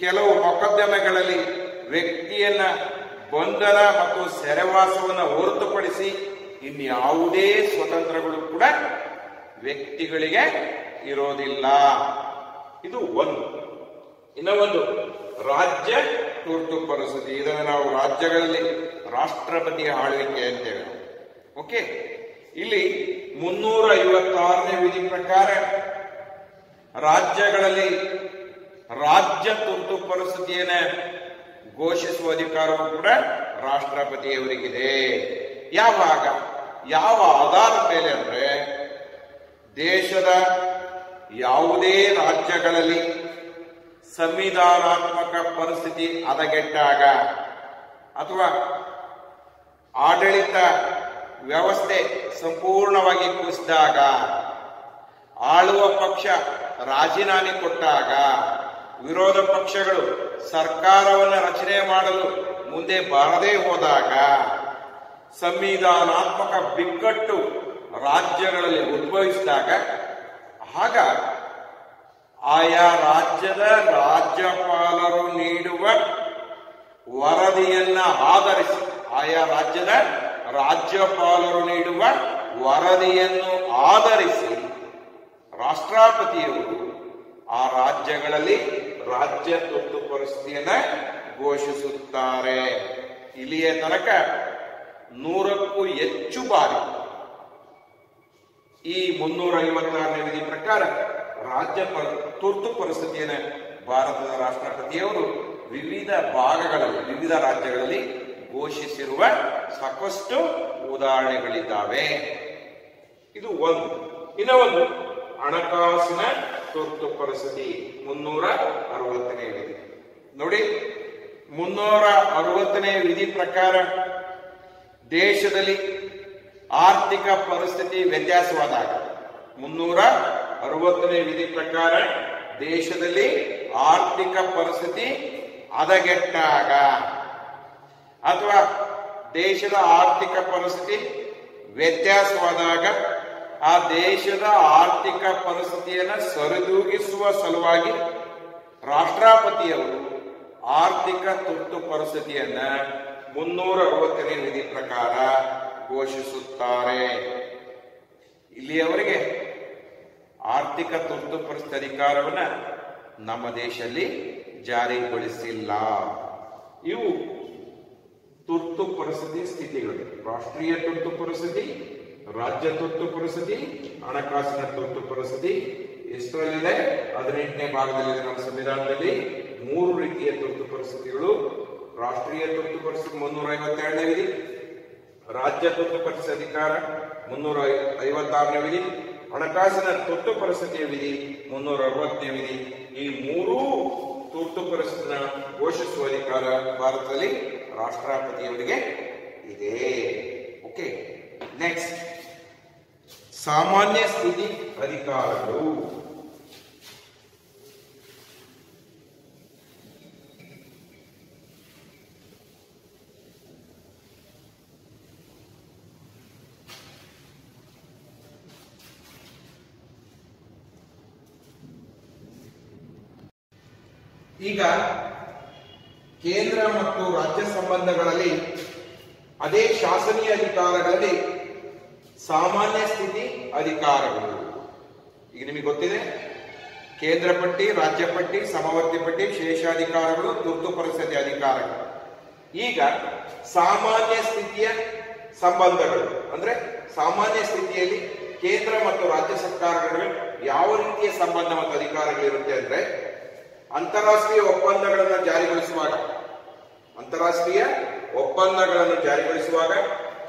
ಕೆಲವು ಮೊಕದ್ದಮೆಗಳಲ್ಲಿ ವ್ಯಕ್ತಿಯನ್ನ ಬಂಧನ ಮತ್ತು ಸೆರೆವಾಸವನ್ನು ಹೊರತುಪಡಿಸಿ ಇನ್ಯಾವುದೇ ಸ್ವತಂತ್ರಗಳು ಕೂಡ ವ್ಯಕ್ತಿಗಳಿಗೆ ಇರೋದಿಲ್ಲ. ಇದು ಒಂದು. ಇನ್ನ ಒಂದು ರಾಜ್ಯ ತುರ್ತು ಪರಿಸ್ಥಿತಿ. ಇದನ್ನು ನಾವು ರಾಜ್ಯಗಳಲ್ಲಿ ರಾಷ್ಟ್ರಪತಿಯ ಆಳ್ವಿಕೆ ಅಂತೇವೆ. ಓಕೆ, ಇಲ್ಲಿ 356ನೇ ವಿಧಿ ಪ್ರಕಾರ ರಾಜ್ಯಗಳಲ್ಲಿ ರಾಜ್ಯ ತುರ್ತು ಪರಿಸ್ಥಿತಿಯನ್ನ ಘೋಷಿಸುವ ಅಧಿಕಾರವೂ ಕೂಡ ರಾಷ್ಟ್ರಪತಿಯವರಿಗಿದೆ. ಯಾವಾಗ, ಯಾವ ಆಧಾರದ ಮೇಲೆ ಅಂದ್ರೆ ದೇಶದ ಯಾವುದೇ ರಾಜ್ಯಗಳಲ್ಲಿ ಸಂವಿಧಾನಾತ್ಮಕ ಪರಿಸ್ಥಿತಿ ಹದಗೆಟ್ಟಾಗ ಅಥವಾ ಆಡಳಿತ ವ್ಯವಸ್ಥೆ ಸಂಪೂರ್ಣವಾಗಿ ಕುಸಿದಾಗ, ಆಳುವ ಪಕ್ಷ ರಾಜೀನಾಮೆ ಕೊಟ್ಟಾಗ, ವಿರೋಧ ಪಕ್ಷಗಳು ಸರ್ಕಾರವನ್ನು ರಚನೆ ಮಾಡಲು ಮುಂದೆ ಬಾರದೇ ಹೋದಾಗ, ಸಂವಿಧಾನಾತ್ಮಕ ಬಿಕ್ಕಟ್ಟು ರಾಜ್ಯಗಳಲ್ಲಿ ಉದ್ಭವಿಸಿದಾಗ, ಆಗ ಆಯಾ ರಾಜ್ಯದ ರಾಜ್ಯಪಾಲರು ನೀಡುವ ವರದಿಯನ್ನ ಆಧರಿಸಿ ಆಯಾ ರಾಜ್ಯದ ರಾಜ್ಯಪಾಲರು ನೀಡುವ ವರದಿಯನ್ನು ಆಧರಿಸಿ ರಾಷ್ಟ್ರಪತಿಯವರು ಆ ರಾಜ್ಯಗಳಲ್ಲಿ ರಾಜ್ಯ ತುರ್ತು ಪರಿಸ್ಥಿತಿಯನ್ನ ಘೋಷಿಸುತ್ತಾರೆ. ಇಲ್ಲಿಯ ತನಕ 100ಕ್ಕೂ ಹೆಚ್ಚು ಬಾರಿ ಈ 356ನೇ ವಿಧಿ ಪ್ರಕಾರ ರಾಜ್ಯ ತುರ್ತು ಪರಿಸ್ಥಿತಿಯನ್ನು ಭಾರತದ ರಾಷ್ಟ್ರಪತಿಯವರು ವಿವಿಧ ಭಾಗಗಳಲ್ಲಿ ವಿವಿಧ ರಾಜ್ಯಗಳಲ್ಲಿ ಘೋಷಿಸಿರುವ ಸಾಕಷ್ಟು ಉದಾಹರಣೆಗಳಿದ್ದಾವೆ. ಇದು ಒಂದು. ಇನ್ನ ಒಂದು ಹಣಕಾಸಿನ ತುರ್ತು ಪರಿಸ್ಥಿತಿ 360ನೇ ವಿಧಿ. ನೋಡಿ, 360ನೇ ವಿಧಿ ಪ್ರಕಾರ ದೇಶದಲ್ಲಿ ಆರ್ಥಿಕ ಪರಿಸ್ಥಿತಿ ವ್ಯತ್ಯಾಸವಾದಾಗ, 360ನೇ ವಿಧಿ ಪ್ರಕಾರ ದೇಶದಲ್ಲಿ ಆರ್ಥಿಕ ಪರಿಸ್ಥಿತಿ ಹದಗೆಟ್ಟಾಗ ಅಥವಾ ದೇಶದ ಆರ್ಥಿಕ ಪರಿಸ್ಥಿತಿ ವ್ಯತ್ಯಾಸವಾದಾಗ ಆ ದೇಶದ ಆರ್ಥಿಕ ಪರಿಸ್ಥಿತಿಯನ್ನು ಸರಿದೂಗಿಸುವ ಸಲುವಾಗಿ ರಾಷ್ಟ್ರಪತಿಯವರು ಆರ್ಥಿಕ ತುರ್ತು ಪರಿಸ್ಥಿತಿಯನ್ನ 360ನೇ ವಿಧಿ ಪ್ರಕಾರ ಘೋಷಿಸುತ್ತಾರೆ. ಇಲ್ಲಿಯವರೆಗೆ ಆರ್ಥಿಕ ತುರ್ತು ಪರಿಸ್ಥಿತಿ ಅಧಿಕಾರವನ್ನ ನಮ್ಮ ದೇಶದಲ್ಲಿ ಜಾರಿಗೊಳಿಸಿಲ್ಲ. ಇವು ತುರ್ತು ಪರಿಸ್ಥಿತಿ ಸ್ಥಿತಿಗಳು: ರಾಷ್ಟ್ರೀಯ ತುರ್ತು ಪರಿಸ್ಥಿತಿ, ರಾಜ್ಯ ತುರ್ತು ಪರಿಸ್ಥಿತಿ, ಹಣಕಾಸಿನ ತುರ್ತು ಪರಿಸ್ಥಿತಿ. ಎಷ್ಟರಲ್ಲಿದೆ? 18ನೇ ಭಾಗದಲ್ಲಿದೆ. ನಮ್ಮ ಸಂವಿಧಾನದಲ್ಲಿ 3 ರೀತಿಯ ತುರ್ತು ಪರಿಸ್ಥಿತಿಗಳು: ರಾಷ್ಟ್ರೀಯ ತುರ್ತು ಪರಿಸ್ಥಿತಿ 352ನೇ ವಿಧಿ, ರಾಜ್ಯ ತುರ್ತು ಪರಿಸ್ಥಿತಿ ಅಧಿಕಾರ 356ನೇ ವಿಧಿ, ಹಣಕಾಸಿನ ತುರ್ತು ಪರಿಸ್ಥಿತಿಯ ವಿಧಿ 360ನೇ ವಿಧಿ. ಈ 3 ತುರ್ತು ಪರಿಸ್ಥಿತಿನ ಘೋಷಿಸುವ ಅಧಿಕಾರ ಭಾರತದಲ್ಲಿ ರಾಷ್ಟ್ರಪತಿಯವರಿಗೆ ಇದೆ. ಓಕೆ, ನೆಕ್ಸ್ಟ್ ಸಾಮಾನ್ಯ ಸ್ಥಿತಿ ಅಧಿಕಾರಗಳು. ಈಗ ಕೇಂದ್ರ ಮತ್ತು ರಾಜ್ಯ ಸಂಬಂಧಗಳಲ್ಲಿ ಅದೇ ಶಾಸನೀಯ ಅಧಿಕಾರಗಳಲ್ಲಿ ಸಾಮಾನ್ಯ ಸ್ಥಿತಿ ಅಧಿಕಾರಗಳು. ಈಗ ನಿಮಗೆ ಗೊತ್ತಿದೆ, ಕೇಂದ್ರ ಪಟ್ಟಿ, ರಾಜ್ಯ ಪಟ್ಟಿ, ಸಮವರ್ತಿ ಪಟ್ಟಿ, ಶೇಷಾಧಿಕಾರಗಳು, ತುರ್ತು ಪರಿಸ್ಥಿತಿ ಅಧಿಕಾರಗಳು. ಈಗ ಸಾಮಾನ್ಯ ಸ್ಥಿತಿಯ ಸಂಬಂಧಗಳು ಅಂದ್ರೆ ಸಾಮಾನ್ಯ ಸ್ಥಿತಿಯಲ್ಲಿ ಕೇಂದ್ರ ಮತ್ತು ರಾಜ್ಯ ಸರ್ಕಾರಗಳು ಯಾವ ರೀತಿಯ ಸಂಬಂಧ ಮತ್ತು ಅಧಿಕಾರಗಳಿರುತ್ತೆ ಅಂದ್ರೆ, ಅಂತಾರಾಷ್ಟ್ರೀಯ ಒಪ್ಪಂದಗಳನ್ನು ಜಾರಿಗೊಳಿಸುವಾಗ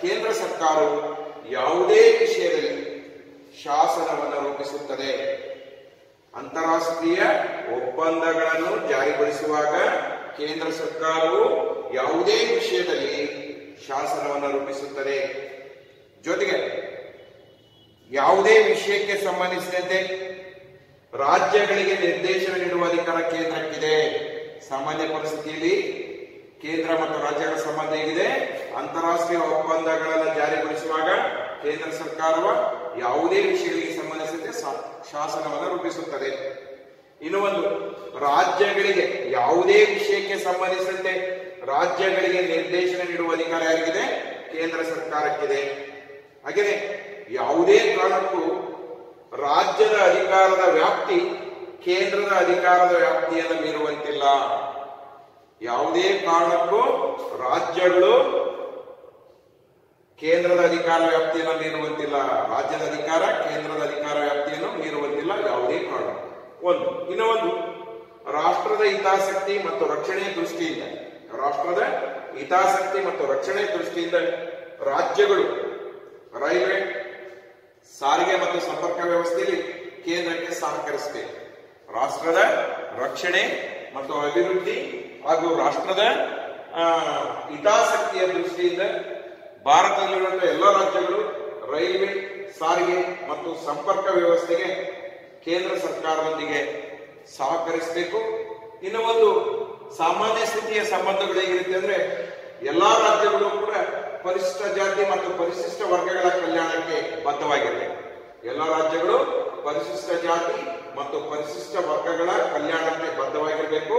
ಕೇಂದ್ರ ಸರ್ಕಾರವು ಯಾವುದೇ ವಿಷಯದಲ್ಲಿ ಶಾಸನವನ್ನು ರೂಪಿಸುತ್ತದೆ. ಅಂತಾರಾಷ್ಟ್ರೀಯ ಒಪ್ಪಂದಗಳನ್ನು ಜಾರಿಗೊಳಿಸುವಾಗ ಕೇಂದ್ರ ಸರ್ಕಾರವು ಯಾವುದೇ ವಿಷಯದಲ್ಲಿ ಶಾಸನವನ್ನು ರೂಪಿಸುತ್ತದೆ. ಜೊತೆಗೆ ಯಾವುದೇ ವಿಷಯಕ್ಕೆ ಸಂಬಂಧಿಸಿದಂತೆ ರಾಜ್ಯಗಳಿಗೆ ನಿರ್ದೇಶನ ನೀಡುವ ಅಧಿಕಾರ ಕೇಂದ್ರಕ್ಕಿದೆ. ಸಾಮಾನ್ಯ ಪರಿಸ್ಥಿತಿಯಲ್ಲಿ ಕೇಂದ್ರ ಮತ್ತು ರಾಜ್ಯಗಳ ಸಂಬಂಧ ಹೇಗಿದೆ? ಅಂತಾರಾಷ್ಟ್ರೀಯ ಒಪ್ಪಂದಗಳನ್ನು ಜಾರಿಗೊಳಿಸುವಾಗ ಕೇಂದ್ರ ಸರ್ಕಾರವು ಯಾವುದೇ ವಿಷಯಗಳಿಗೆ ಸಂಬಂಧಿಸಿದಂತೆ ಶಾಸನವನ್ನು ರೂಪಿಸುತ್ತದೆ. ಇನ್ನು ಒಂದು, ರಾಜ್ಯಗಳಿಗೆ ಯಾವುದೇ ವಿಷಯಕ್ಕೆ ಸಂಬಂಧಿಸಿದಂತೆ ರಾಜ್ಯಗಳಿಗೆ ನಿರ್ದೇಶನ ನೀಡುವ ಅಧಿಕಾರ ಯಾರಿಗಿದೆ? ಕೇಂದ್ರ ಸರ್ಕಾರಕ್ಕಿದೆ. ಹಾಗೆಯೇ ಯಾವುದೇ ಕಾರಣಕ್ಕೂ ರಾಜ್ಯದ ಅಧಿಕಾರದ ವ್ಯಾಪ್ತಿ ಕೇಂದ್ರದ ಅಧಿಕಾರದ ವ್ಯಾಪ್ತಿಯನ್ನು ಮೀರುವಂತಿಲ್ಲ. ಯಾವುದೇ ಕಾರಣಕ್ಕೂ ರಾಜ್ಯಗಳು ಕೇಂದ್ರದ ಅಧಿಕಾರ ವ್ಯಾಪ್ತಿಯನ್ನು ಮೀರುವಂತಿಲ್ಲ. ರಾಜ್ಯದ ಅಧಿಕಾರ ಕೇಂದ್ರದ ಅಧಿಕಾರ ವ್ಯಾಪ್ತಿಯನ್ನು ಮೀರುವಂತಿಲ್ಲ ಯಾವುದೇ ಕಾರಣ. ಇನ್ನು ಒಂದು, ರಾಷ್ಟ್ರದ ಹಿತಾಸಕ್ತಿ ಮತ್ತು ರಕ್ಷಣೆಯ ದೃಷ್ಟಿಯಿಂದ ರಾಜ್ಯಗಳು ರೈಲ್ವೆ, ಸಾರಿಗೆ ಮತ್ತು ಸಂಪರ್ಕ ವ್ಯವಸ್ಥೆಯಲ್ಲಿ ಕೇಂದ್ರಕ್ಕೆ ಸಹಕರಿಸಬೇಕು. ರಾಷ್ಟ್ರದ ರಕ್ಷಣೆ ಮತ್ತು ಅಭಿವೃದ್ಧಿ ಹಾಗೂ ರಾಷ್ಟ್ರದ ಹಿತಾಸಕ್ತಿಯ ದೃಷ್ಟಿಯಿಂದ ಭಾರತದಲ್ಲಿರುವಂತಹ ಎಲ್ಲ ರಾಜ್ಯಗಳು ರೈಲ್ವೆ, ಸಾರಿಗೆ ಮತ್ತು ಸಂಪರ್ಕ ವ್ಯವಸ್ಥೆಗೆ ಕೇಂದ್ರ ಸರ್ಕಾರದೊಂದಿಗೆ ಸಹಕರಿಸಬೇಕು. ಇನ್ನು ಒಂದು, ಸಾಮಾನ್ಯ ಸ್ಥಿತಿಯ ಸಂಬಂಧಗಳು ಹೇಗಿರುತ್ತೆ ಅಂದ್ರೆ, ಎಲ್ಲಾ ರಾಜ್ಯಗಳು ಕೂಡ ಪರಿಶಿಷ್ಟ ಜಾತಿ ಮತ್ತು ಪರಿಶಿಷ್ಟ ವರ್ಗಗಳ ಕಲ್ಯಾಣಕ್ಕೆ ಬದ್ಧವಾಗಿವೆ. ಎಲ್ಲ ರಾಜ್ಯಗಳು ಪರಿಶಿಷ್ಟ ಜಾತಿ ಮತ್ತು ಪರಿಶಿಷ್ಟ ವರ್ಗಗಳ ಕಲ್ಯಾಣಕ್ಕೆ ಬದ್ಧವಾಗಿರಬೇಕು.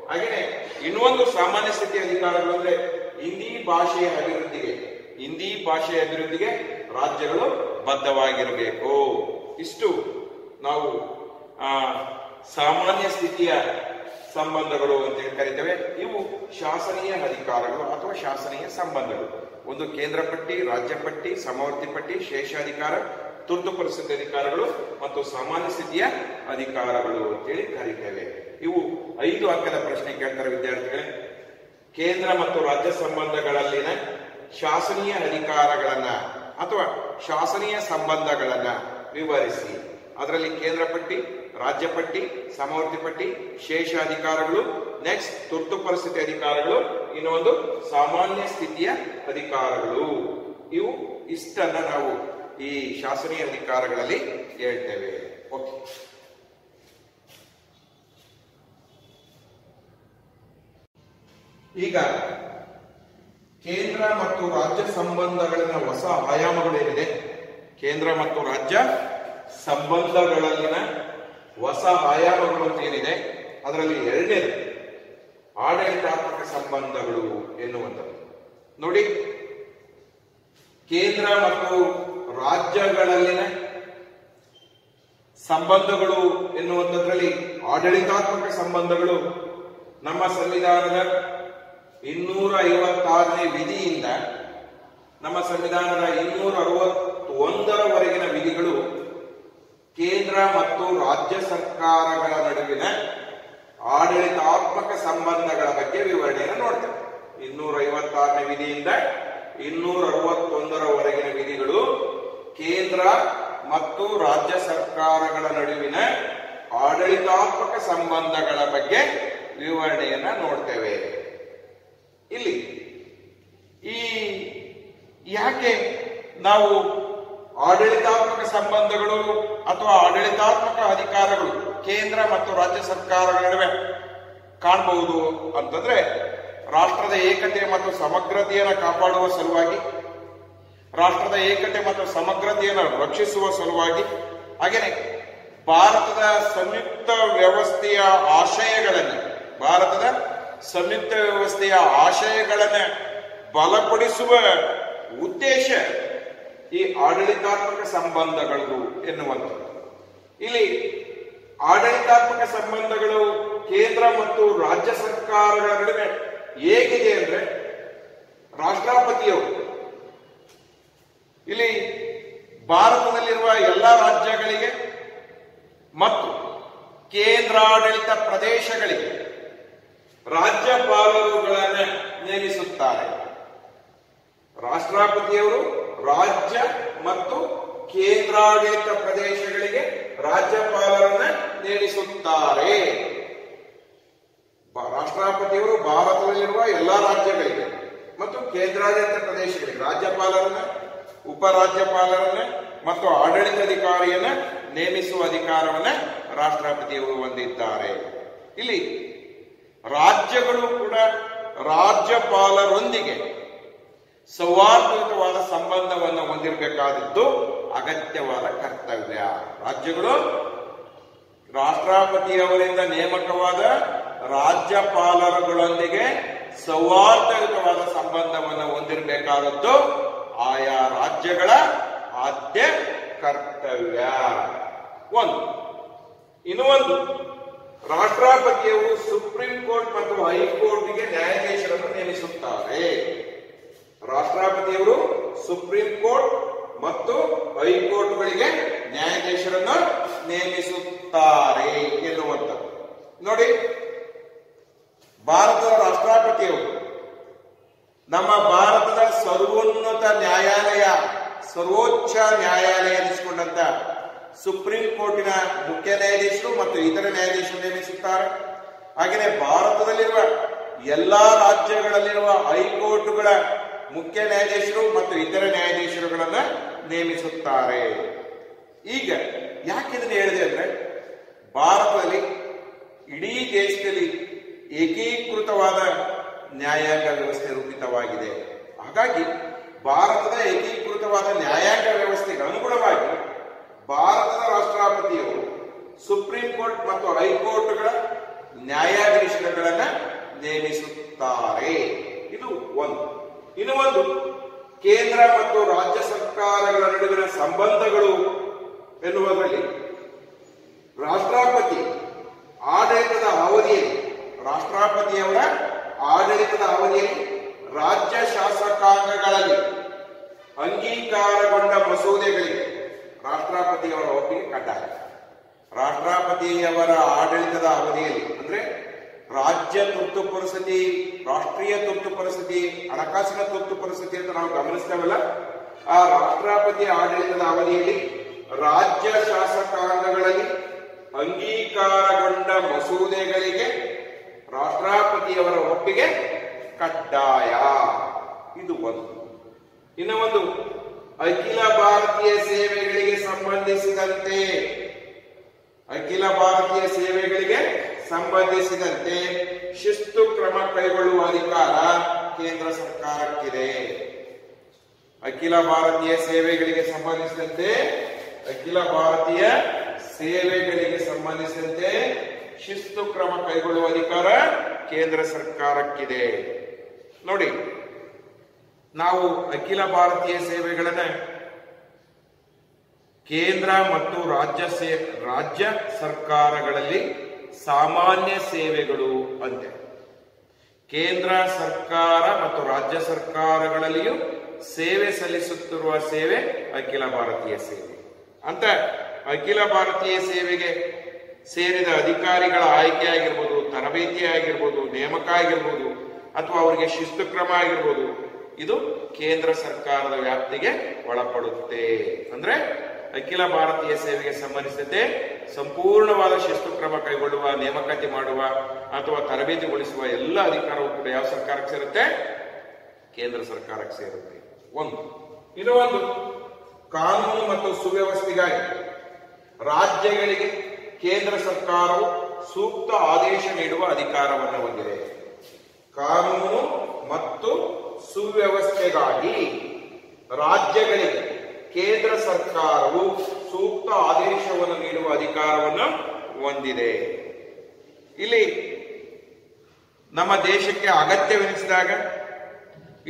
ಹಾಗೆಯೇ ಇನ್ನೊಂದು ಸಾಮಾನ್ಯ ಸ್ಥಿತಿ ಅಧಿಕಾರಗಳು ಅಂದ್ರೆ ಹಿಂದಿ ಭಾಷೆಯ ಅಭಿವೃದ್ಧಿಗೆ ರಾಜ್ಯಗಳು ಬದ್ಧವಾಗಿರಬೇಕು. ಇಷ್ಟು ನಾವು ಸಾಮಾನ್ಯ ಸ್ಥಿತಿಯ ಸಂಬಂಧಗಳು ಅಂತ ಕರಿತೇವೆ. ಇವು ಶಾಸನೀಯ ಅಧಿಕಾರಗಳು ಅಥವಾ ಶಾಸನೀಯ ಸಂಬಂಧಗಳು. ಒಂದು ಕೇಂದ್ರ ಪಟ್ಟಿ, ರಾಜ್ಯ ಪಟ್ಟಿ, ಸಮವರ್ತಿ ಪಟ್ಟಿ, ಶೇಷಾಧಿಕಾರ, ತುರ್ತು ಪರಿಸ್ಥಿತಿ ಅಧಿಕಾರಗಳು ಮತ್ತು ಸಾಮಾನ್ಯ ಸ್ಥಿತಿಯ ಅಧಿಕಾರಗಳು ಅಂತೇಳಿ ಕರೀತೇವೆ. ಇವು 5 ಅಂಕದ ಪ್ರಶ್ನೆ ಕೇಳ್ತಾರೆ ವಿದ್ಯಾರ್ಥಿಗಳೇ. ಕೇಂದ್ರ ಮತ್ತು ರಾಜ್ಯ ಸಂಬಂಧಗಳಲ್ಲಿನ ಶಾಸನೀಯ ಅಧಿಕಾರಗಳನ್ನ ಅಥವಾ ಶಾಸನೀಯ ಸಂಬಂಧಗಳನ್ನ ವಿವರಿಸಿ. ಅದರಲ್ಲಿ ಕೇಂದ್ರ ಪಟ್ಟಿ, ರಾಜ್ಯ ಪಟ್ಟಿ, ಸಮವರ್ತಿ ಪಟ್ಟಿ, ಶೇಷಾಧಿಕಾರಗಳು, ನೆಕ್ಸ್ಟ್ ತುರ್ತು ಪರಿಸ್ಥಿತಿ ಅಧಿಕಾರಗಳು, ಇನ್ನೊಂದು ಸಾಮಾನ್ಯ ಸ್ಥಿತಿಯ ಅಧಿಕಾರಗಳು. ಇವು ಇಷ್ಟನ್ನ ನಾವು ಈ ಶಾಸನೀಯ ಅಧಿಕಾರಗಳಲ್ಲಿ ಹೇಳ್ತೇವೆ. ಓಕೆ, ಈಗ ಕೇಂದ್ರ ಮತ್ತು ರಾಜ್ಯ ಸಂಬಂಧಗಳಿನ ಹೊಸ ಆಯಾಮಗಳೇನಿದೆ, ಕೇಂದ್ರ ಮತ್ತು ರಾಜ್ಯ ಸಂಬಂಧಗಳಲ್ಲಿನ ಹೊಸ ಆಯಾಮಗಳು ಅಂತ ಏನಿದೆ, ಅದರಲ್ಲಿ ಎರಡನೇದು ಆಡಳಿತಾತ್ಮಕ ಸಂಬಂಧಗಳು ಎನ್ನುವಂಥದ್ದು. ನೋಡಿ, ಕೇಂದ್ರ ಮತ್ತು ರಾಜ್ಯಗಳಲ್ಲಿನ ಸಂಬಂಧಗಳು ಎನ್ನುವಂಥದ್ರಲ್ಲಿ ಆಡಳಿತಾತ್ಮಕ ಸಂಬಂಧಗಳು ನಮ್ಮ ಸಂವಿಧಾನದ 256ನೇ ವಿಧಿಯಿಂದ ನಮ್ಮ ಸಂವಿಧಾನದ 261ರವರೆಗಿನ ವಿಧಿಗಳು ಕೇಂದ್ರ ಮತ್ತು ರಾಜ್ಯ ಸರ್ಕಾರಗಳ ನಡುವಿನ ಆಡಳಿತಾತ್ಮಕ ಸಂಬಂಧಗಳ ಬಗ್ಗೆ ವಿವರಣೆಯನ್ನು ನೋಡ್ತೇವೆ. 256ನೇ ವಿಧಿಯಿಂದ 261ರವರೆಗಿನ ವಿಧಿಗಳು ಕೇಂದ್ರ ಮತ್ತು ರಾಜ್ಯ ಸರ್ಕಾರಗಳ ನಡುವಿನ ಆಡಳಿತಾತ್ಮಕ ಸಂಬಂಧಗಳ ಬಗ್ಗೆ ವಿವರಣೆಯನ್ನ ನೋಡ್ತೇವೆ. ಇಲ್ಲಿ ಯಾಕೆ ನಾವು ಆಡಳಿತಾತ್ಮಕ ಸಂಬಂಧಗಳು ಅಥವಾ ಆಡಳಿತಾತ್ಮಕ ಅಧಿಕಾರಗಳು ಕೇಂದ್ರ ಮತ್ತು ರಾಜ್ಯ ಸರ್ಕಾರಗಳ ನಡುವೆ ಕಾಣಬಹುದು ಅಂತಂದ್ರೆ, ರಾಷ್ಟ್ರದ ಏಕತೆ ಮತ್ತು ಸಮಗ್ರತೆಯನ್ನು ಕಾಪಾಡುವ ಸಲುವಾಗಿ, ರಾಷ್ಟ್ರದ ಏಕತೆ ಮತ್ತು ಸಮಗ್ರತೆಯನ್ನು ರಕ್ಷಿಸುವ ಸಲುವಾಗಿ, ಹಾಗೆಯೇ ಭಾರತದ ಸಂಯುಕ್ತ ವ್ಯವಸ್ಥೆಯ ಆಶಯಗಳನ್ನು ಬಲಪಡಿಸುವ ಉದ್ದೇಶ ಈ ಆಡಳಿತಾತ್ಮಕ ಸಂಬಂಧಗಳು ಎನ್ನುವಂಥದ್ದು. ಇಲ್ಲಿ ಆಡಳಿತಾತ್ಮಕ ಸಂಬಂಧಗಳು ಕೇಂದ್ರ ಮತ್ತು ರಾಜ್ಯ ಸರ್ಕಾರಗಳ ನಡುವೆ ಹೇಗಿದೆ ಅಂದ್ರೆ, ರಾಷ್ಟ್ರಪತಿಯವರು ಇಲ್ಲಿ ಭಾರತದಲ್ಲಿರುವ ಎಲ್ಲ ರಾಜ್ಯಗಳಿಗೆ ಮತ್ತು ಕೇಂದ್ರಾಡಳಿತ ಪ್ರದೇಶಗಳಿಗೆ ರಾಜ್ಯಪಾಲರುಗಳನ್ನು ನೇಮಿಸುತ್ತಾರೆ. ರಾಷ್ಟ್ರಪತಿಯವರು ರಾಜ್ಯ ಮತ್ತು ಕೇಂದ್ರಾಡಳಿತ ಪ್ರದೇಶಗಳಿಗೆ ರಾಜ್ಯಪಾಲರನ್ನ ನೇಮಿಸುತ್ತಾರೆ. ರಾಷ್ಟ್ರಪತಿಯವರು ಭಾರತದಲ್ಲಿರುವ ಎಲ್ಲಾ ರಾಜ್ಯಗಳಿಗೆ ಮತ್ತು ಕೇಂದ್ರಾಡಳಿತ ಪ್ರದೇಶಗಳಿಗೆ ರಾಜ್ಯಪಾಲರನ್ನ, ಉಪರಾಜ್ಯಪಾಲರನ್ನ ಮತ್ತು ಆಡಳಿತಾಧಿಕಾರಿಯನ್ನ ನೇಮಿಸುವ ಅಧಿಕಾರವನ್ನ ರಾಷ್ಟ್ರಪತಿಯವರು ಹೊಂದಿದ್ದಾರೆ. ಇಲ್ಲಿ ರಾಜ್ಯಗಳು ಕೂಡ ರಾಜ್ಯಪಾಲರೊಂದಿಗೆ ಸೌಹಾರ್ದಯುತವಾದ ಸಂಬಂಧವನ್ನು ಹೊಂದಿರಬೇಕಾದದ್ದು ಅಗತ್ಯವಾದ ಕರ್ತವ್ಯ. ರಾಜ್ಯಗಳು ರಾಷ್ಟ್ರಪತಿಯವರಿಂದ ನೇಮಕವಾದ ರಾಜ್ಯಪಾಲರುಗಳೊಂದಿಗೆ ಸೌಹಾರ್ದಯುತವಾದ ಸಂಬಂಧವನ್ನು ಹೊಂದಿರಬೇಕಾದದ್ದು ಆಯಾ ರಾಜ್ಯಗಳ ಆದ್ಯ ಕರ್ತವ್ಯ. ಇನ್ನೊಂದು, ರಾಷ್ಟ್ರಪತಿಯವರು ಸುಪ್ರೀಂ ಕೋರ್ಟ್ ಮತ್ತು ಹೈಕೋರ್ಟ್ಗೆ ನ್ಯಾಯಾಧೀಶರನ್ನು ನೇಮಿಸುತ್ತಾರೆ. ರಾಷ್ಟ್ರಪತಿಯವರು ಸುಪ್ರೀಂ ಕೋರ್ಟ್ ಮತ್ತು ಹೈಕೋರ್ಟ್ಗಳಿಗೆ ನ್ಯಾಯಾಧೀಶರನ್ನು ನೇಮಿಸುತ್ತಾರೆ ಎನ್ನುವಂಥದ್ದು. ನೋಡಿ, ಭಾರತದ ರಾಷ್ಟ್ರಪತಿಯವರು ನಮ್ಮ ಭಾರತದ ಸರ್ವೋನ್ನತ ನ್ಯಾಯಾಲಯ, ಸರ್ವೋಚ್ಚ ನ್ಯಾಯಾಲಯ ಎನಿಸಿಕೊಂಡಂತ ಸುಪ್ರೀಂ ಕೋರ್ಟಿನ ಮುಖ್ಯ ನ್ಯಾಯಾಧೀಶರು ಮತ್ತು ಇತರ ನ್ಯಾಯಾಧೀಶರು ನೇಮಿಸುತ್ತಾರೆ. ಹಾಗೆಯೇ ಭಾರತದಲ್ಲಿರುವ ಎಲ್ಲಾ ರಾಜ್ಯಗಳಲ್ಲಿರುವ ಹೈಕೋರ್ಟ್ಗಳ ಮುಖ್ಯ ನ್ಯಾಯಾಧೀಶರು ಮತ್ತು ಇತರ ನ್ಯಾಯಾಧೀಶರುಗಳನ್ನ ನೇಮಿಸುತ್ತಾರೆ. ಈಗ ಯಾಕೆ ಇದನ್ನು ಹೇಳಿದೆ ಅಂದ್ರೆ, ಭಾರತದಲ್ಲಿ ಇಡೀ ದೇಶದಲ್ಲಿ ಏಕೀಕೃತವಾದ ನ್ಯಾಯಾಂಗ ವ್ಯವಸ್ಥೆ ರೂಪಿತವಾಗಿದೆ. ಹಾಗಾಗಿ ಭಾರತದ ಏಕೀಕೃತವಾದ ನ್ಯಾಯಾಂಗ ವ್ಯವಸ್ಥೆಗೆ ಅನುಗುಣವಾಗಿ ಭಾರತದ ರಾಷ್ಟ್ರಪತಿಯವರು ಸುಪ್ರೀಂ ಕೋರ್ಟ್ ಮತ್ತು ಹೈಕೋರ್ಟ್ಗಳ ನ್ಯಾಯಾಧೀಶರುಗಳನ್ನ ನೇಮಿಸುತ್ತಾರೆ. ಇದು ಒಂದು. ಇನ್ನು ಒಂದು, ಕೇಂದ್ರ ಮತ್ತು ರಾಜ್ಯ ಸರ್ಕಾರಗಳ ನಡುವಿನ ಸಂಬಂಧಗಳು ಎನ್ನುವುದರಲ್ಲಿ ರಾಷ್ಟ್ರಪತಿಯವರ ಆಡಳಿತದ ಅವಧಿಯಲ್ಲಿ ರಾಜ್ಯ ಶಾಸಕಾಂಗಗಳಲ್ಲಿ ಅಂಗೀಕಾರಗೊಂಡ ಮಸೂದೆಗಳಿಗೆ ರಾಷ್ಟ್ರಪತಿಯವರ ಒಪ್ಪಿಗೆ ಕಡ್ಡಾಯ. ರಾಷ್ಟ್ರಪತಿಯವರ ಆಡಳಿತದ ಅವಧಿಯಲ್ಲಿ ಅಂದ್ರೆ ರಾಜ್ಯ ತುರ್ತು ಪರಿಸ್ಥಿತಿ, ರಾಷ್ಟ್ರೀಯ ತುರ್ತು ಪರಿಸ್ಥಿತಿ, ಹಣಕಾಸಿನ ತುರ್ತು ಪರಿಸ್ಥಿತಿ ಅಂತ ನಾವು ಗಮನಿಸ್ತೇವಲ್ಲ, ಆ ರಾಷ್ಟ್ರಪತಿ ಆಡಳಿತದ ಅವಧಿಯಲ್ಲಿ ರಾಜ್ಯ ಶಾಸಕಾಂಗಗಳಲ್ಲಿ ಅಂಗೀಕಾರಗೊಂಡ ಮಸೂದೆಗಳಿಗೆ ರಾಷ್ಟ್ರಪತಿಯವರ ಒಪ್ಪಿಗೆ ಕಡ್ಡಾಯ. ಇದು ಒಂದು. ಇನ್ನು ಒಂದು, ಅಖಿಲ ಭಾರತೀಯ ಸೇವೆಗಳಿಗೆ ಸಂಬಂಧಿಸಿದಂತೆ ಶಿಸ್ತು ಕ್ರಮ ಕೈಗೊಳ್ಳುವ ಅಧಿಕಾರ ಕೇಂದ್ರ ಸರ್ಕಾರಕ್ಕಿದೆ. ಅಖಿಲ ಭಾರತೀಯ ಸೇವೆಗಳಿಗೆ ಸಂಬಂಧಿಸಿದಂತೆ ಶಿಸ್ತು ಕ್ರಮ ಕೈಗೊಳ್ಳುವ ಅಧಿಕಾರ ಕೇಂದ್ರ ಸರ್ಕಾರಕ್ಕಿದೆ. ನೋಡಿ, ನಾವು ಅಖಿಲ ಭಾರತೀಯ ಸೇವೆಗಳನ್ನ ಕೇಂದ್ರ ಮತ್ತು ರಾಜ್ಯ ಸರ್ಕಾರಗಳಲ್ಲಿ ಸಾಮಾನ್ಯ ಸೇವೆಗಳು ಅಂತೆ. ಕೇಂದ್ರ ಸರ್ಕಾರ ಮತ್ತು ರಾಜ್ಯ ಸರ್ಕಾರಗಳಲ್ಲಿಯೂ ಸೇವೆ ಸಲ್ಲಿಸುತ್ತಿರುವ ಸೇವೆ ಅಖಿಲ ಭಾರತೀಯ ಸೇವೆ ಅಂತ. ಅಖಿಲ ಭಾರತೀಯ ಸೇವೆಗೆ ಸೇರಿದ ಅಧಿಕಾರಿಗಳ ಆಯ್ಕೆ ಆಗಿರ್ಬೋದು, ತರಬೇತಿ ಆಗಿರ್ಬೋದು, ನೇಮಕ ಆಗಿರ್ಬೋದು, ಅಥವಾ ಅವರಿಗೆ ಶಿಸ್ತು ಕ್ರಮ ಆಗಿರ್ಬೋದು, ಇದು ಕೇಂದ್ರ ಸರ್ಕಾರದ ವ್ಯಾಪ್ತಿಗೆ ಒಳಪಡುತ್ತೆ. ಅಂದ್ರೆ ಅಖಿಲ ಭಾರತೀಯ ಸೇವೆಗೆ ಸಂಬಂಧಿಸಿದಂತೆ ಸಂಪೂರ್ಣವಾದ ಶಿಸ್ತು ಕ್ರಮ ಕೈಗೊಳ್ಳುವ, ನೇಮಕಾತಿ ಮಾಡುವ ಅಥವಾ ತರಬೇತಿಗೊಳಿಸುವ ಎಲ್ಲ ಅಧಿಕಾರವು ಕೂಡ ಯಾವ ಸರ್ಕಾರಕ್ಕೆ ಸೇರುತ್ತೆ? ಕೇಂದ್ರ ಸರ್ಕಾರಕ್ಕೆ ಸೇರುತ್ತೆ. ಒಂದು. ಇನ್ನು ಒಂದು, ಕಾನೂನು ಮತ್ತು ಸುವ್ಯವಸ್ಥೆಗಾಗಿ ರಾಜ್ಯಗಳಿಗೆ ಕೇಂದ್ರ ಸರ್ಕಾರವು ಸೂಕ್ತ ಆದೇಶ ನೀಡುವ ಅಧಿಕಾರವನ್ನು ಹೊಂದಿದೆ. ಕಾನೂನು ಮತ್ತು ಸುವ್ಯವಸ್ಥೆಗಾಗಿ ರಾಜ್ಯಗಳಿಗೆ ಕೇಂದ್ರ ಸರ್ಕಾರವು ಸೂಕ್ತ ಆದೇಶವನ್ನು ನೀಡುವ ಅಧಿಕಾರವನ್ನು ಹೊಂದಿದೆ. ಇಲ್ಲಿ ನಮ್ಮ ದೇಶಕ್ಕೆ ಅಗತ್ಯವೆನಿಸಿದಾಗ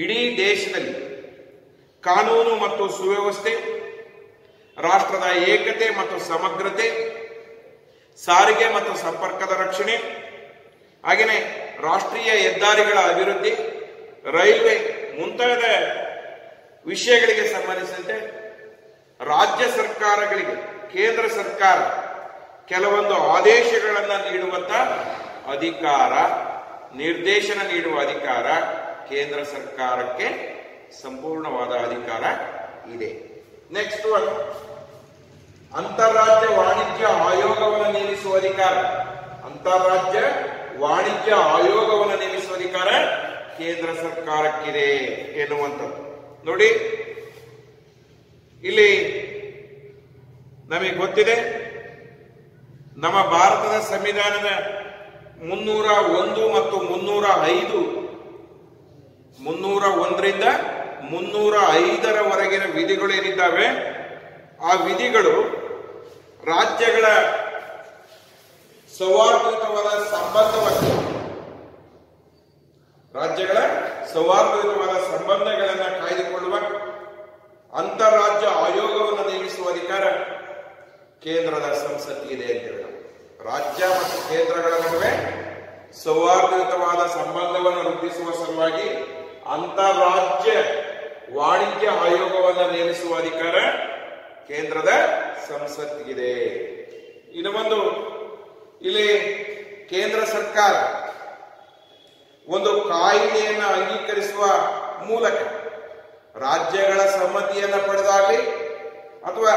ಇಡೀ ದೇಶದಲ್ಲಿ ಕಾನೂನು ಮತ್ತು ಸುವ್ಯವಸ್ಥೆ, ರಾಷ್ಟ್ರದ ಏಕತೆ ಮತ್ತು ಸಮಗ್ರತೆ, ಸಾರಿಗೆ ಮತ್ತು ಸಂಪರ್ಕದ ರಕ್ಷಣೆ, ಹಾಗೆಯೇ ರಾಷ್ಟ್ರೀಯ ಹೆದ್ದಾರಿಗಳ ಅಭಿವೃದ್ಧಿ, ರೈಲ್ವೆ ಮುಂತಾದ ವಿಷಯಗಳಿಗೆ ಸಂಬಂಧಿಸಿದಂತೆ ರಾಜ್ಯ ಸರ್ಕಾರಗಳಿಗೆ ಕೇಂದ್ರ ಸರ್ಕಾರ ಕೆಲವೊಂದು ಆದೇಶಗಳನ್ನು ನೀಡುವಂತ ಅಧಿಕಾರ, ನಿರ್ದೇಶನ ನೀಡುವ ಅಧಿಕಾರ ಕೇಂದ್ರ ಸರ್ಕಾರಕ್ಕೆ ಸಂಪೂರ್ಣವಾದ ಅಧಿಕಾರ ಇದೆ. ನೆಕ್ಸ್ಟ್ ಒನ್, ಅಂತಾರಾಜ್ಯ ವಾಣಿಜ್ಯ ಆಯೋಗವನ್ನು ನೇಮಿಸುವ ಅಧಿಕಾರ. ಅಂತಾರಾಜ್ಯ ವಾಣಿಜ್ಯ ಆಯೋಗವನ್ನು ನೇಮಿಸುವ ಅಧಿಕಾರ ಕೇಂದ್ರ ಸರ್ಕಾರಕ್ಕಿದೆ ಎನ್ನುವಂಥದ್ದು. ನೋಡಿ, ಇಲ್ಲಿ ನಮಗೆ ಗೊತ್ತಿದೆ, ನಮ್ಮ ಭಾರತದ ಸಂವಿಧಾನದ 301 ಮತ್ತು 305, 301ರಿಂದ 305ರವರೆಗಿನ ವಿಧಿಗಳು ಏನಿದ್ದಾವೆ, ಆ ವಿಧಿಗಳು ರಾಜ್ಯಗಳ ಸೌಹಾರ್ದಯುತವಾದ ಸಂಬಂಧಗಳನ್ನು ಕಾಯ್ದುಕೊಳ್ಳುವ ಅಂತಾರಾಜ್ಯ ಆಯೋಗವನ್ನು ನೇಮಿಸುವ ಅಧಿಕಾರ ಕೇಂದ್ರದ ಸಂಸತ್ತಿಗಿದೆ ಅಂತ ಹೇಳಿ, ರಾಜ್ಯ ಮತ್ತು ಕೇಂದ್ರಗಳ ನಡುವೆ ಸೌಹಾರ್ದಯುತವಾದ ಸಂಬಂಧವನ್ನು ರೂಪಿಸುವ ಸಲುವಾಗಿ ಅಂತಾರಾಜ್ಯ ವಾಣಿಜ್ಯ ಆಯೋಗವನ್ನು ನೇಮಿಸುವ ಅಧಿಕಾರ ಕೇಂದ್ರದ ಸಂಸತ್ತಿಗಿದೆ. ಇನ್ನು ಒಂದು, ಇಲ್ಲಿ ಕೇಂದ್ರ ಸರ್ಕಾರ ಒಂದು ಕಾಯಿದೆಯನ್ನು ಅಂಗೀಕರಿಸುವ ಮೂಲಕ ರಾಜ್ಯಗಳ ಸಮ್ಮತಿಯನ್ನು ಪಡೆದಾಗಲಿ ಅಥವಾ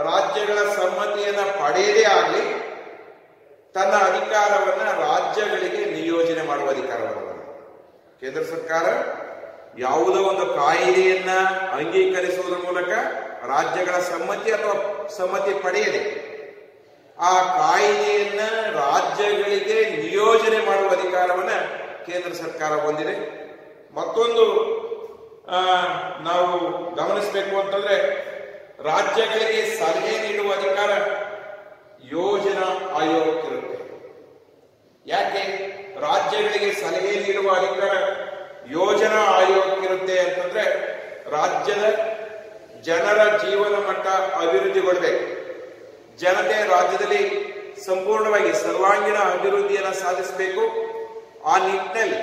ರಾಜ್ಯಗಳ ಸಮ್ಮತಿಯನ್ನು ಪಡೆಯದೇ ಆಗಲಿ ತನ್ನ ಅಧಿಕಾರವನ್ನ ರಾಜ್ಯಗಳಿಗೆ ನಿಯೋಜನೆ ಮಾಡುವ ಅಧಿಕಾರವನ್ನು ಕೇಂದ್ರ ಸರ್ಕಾರ ಯಾವುದೋ ಒಂದು ಕಾಯಿದೆಯನ್ನ ಅಂಗೀಕರಿಸುವುದರ ಮೂಲಕ ರಾಜ್ಯಗಳ ಸಮ್ಮತಿ ಅಥವಾ ಸಮ್ಮತಿ ಪಡೆಯದೆ ಆ ಕಾಯಿದೆಯನ್ನ ರಾಜ್ಯಗಳಿಗೆ ನಿಯೋಜನೆ ಮಾಡುವ ಅಧಿಕಾರವನ್ನ ಕೇಂದ್ರ ಸರ್ಕಾರ ಹೊಂದಿದೆ. ಮತ್ತೊಂದು ನಾವು ಗಮನಿಸಬೇಕು ಅಂತಂದ್ರೆ, ರಾಜ್ಯಗಳಿಗೆ ಸಲಹೆ ನೀಡುವ ಅಧಿಕಾರ ಯೋಜನಾ ಆಯೋಗಕ್ಕಿರುತ್ತೆ. ಯಾಕೆ ರಾಜ್ಯಗಳಿಗೆ ಸಲಹೆ ನೀಡುವ ಅಧಿಕಾರ ಯೋಜನಾ ಆಯೋಗಕ್ಕಿರುತ್ತೆ ಅಂತಂದ್ರೆ ರಾಜ್ಯದ ಜನರ ಜೀವನ ಮಟ್ಟ ಅಭಿವೃದ್ಧಿಗೊಳ್ಬೇಕು. ಜನತೆ ರಾಜ್ಯದಲ್ಲಿ ಸಂಪೂರ್ಣವಾಗಿ ಸರ್ವಾಂಗೀಣ ಅಭಿವೃದ್ಧಿಯನ್ನು ಸಾಧಿಸಬೇಕು. ಆ ನಿಟ್ಟಿನಲ್ಲಿ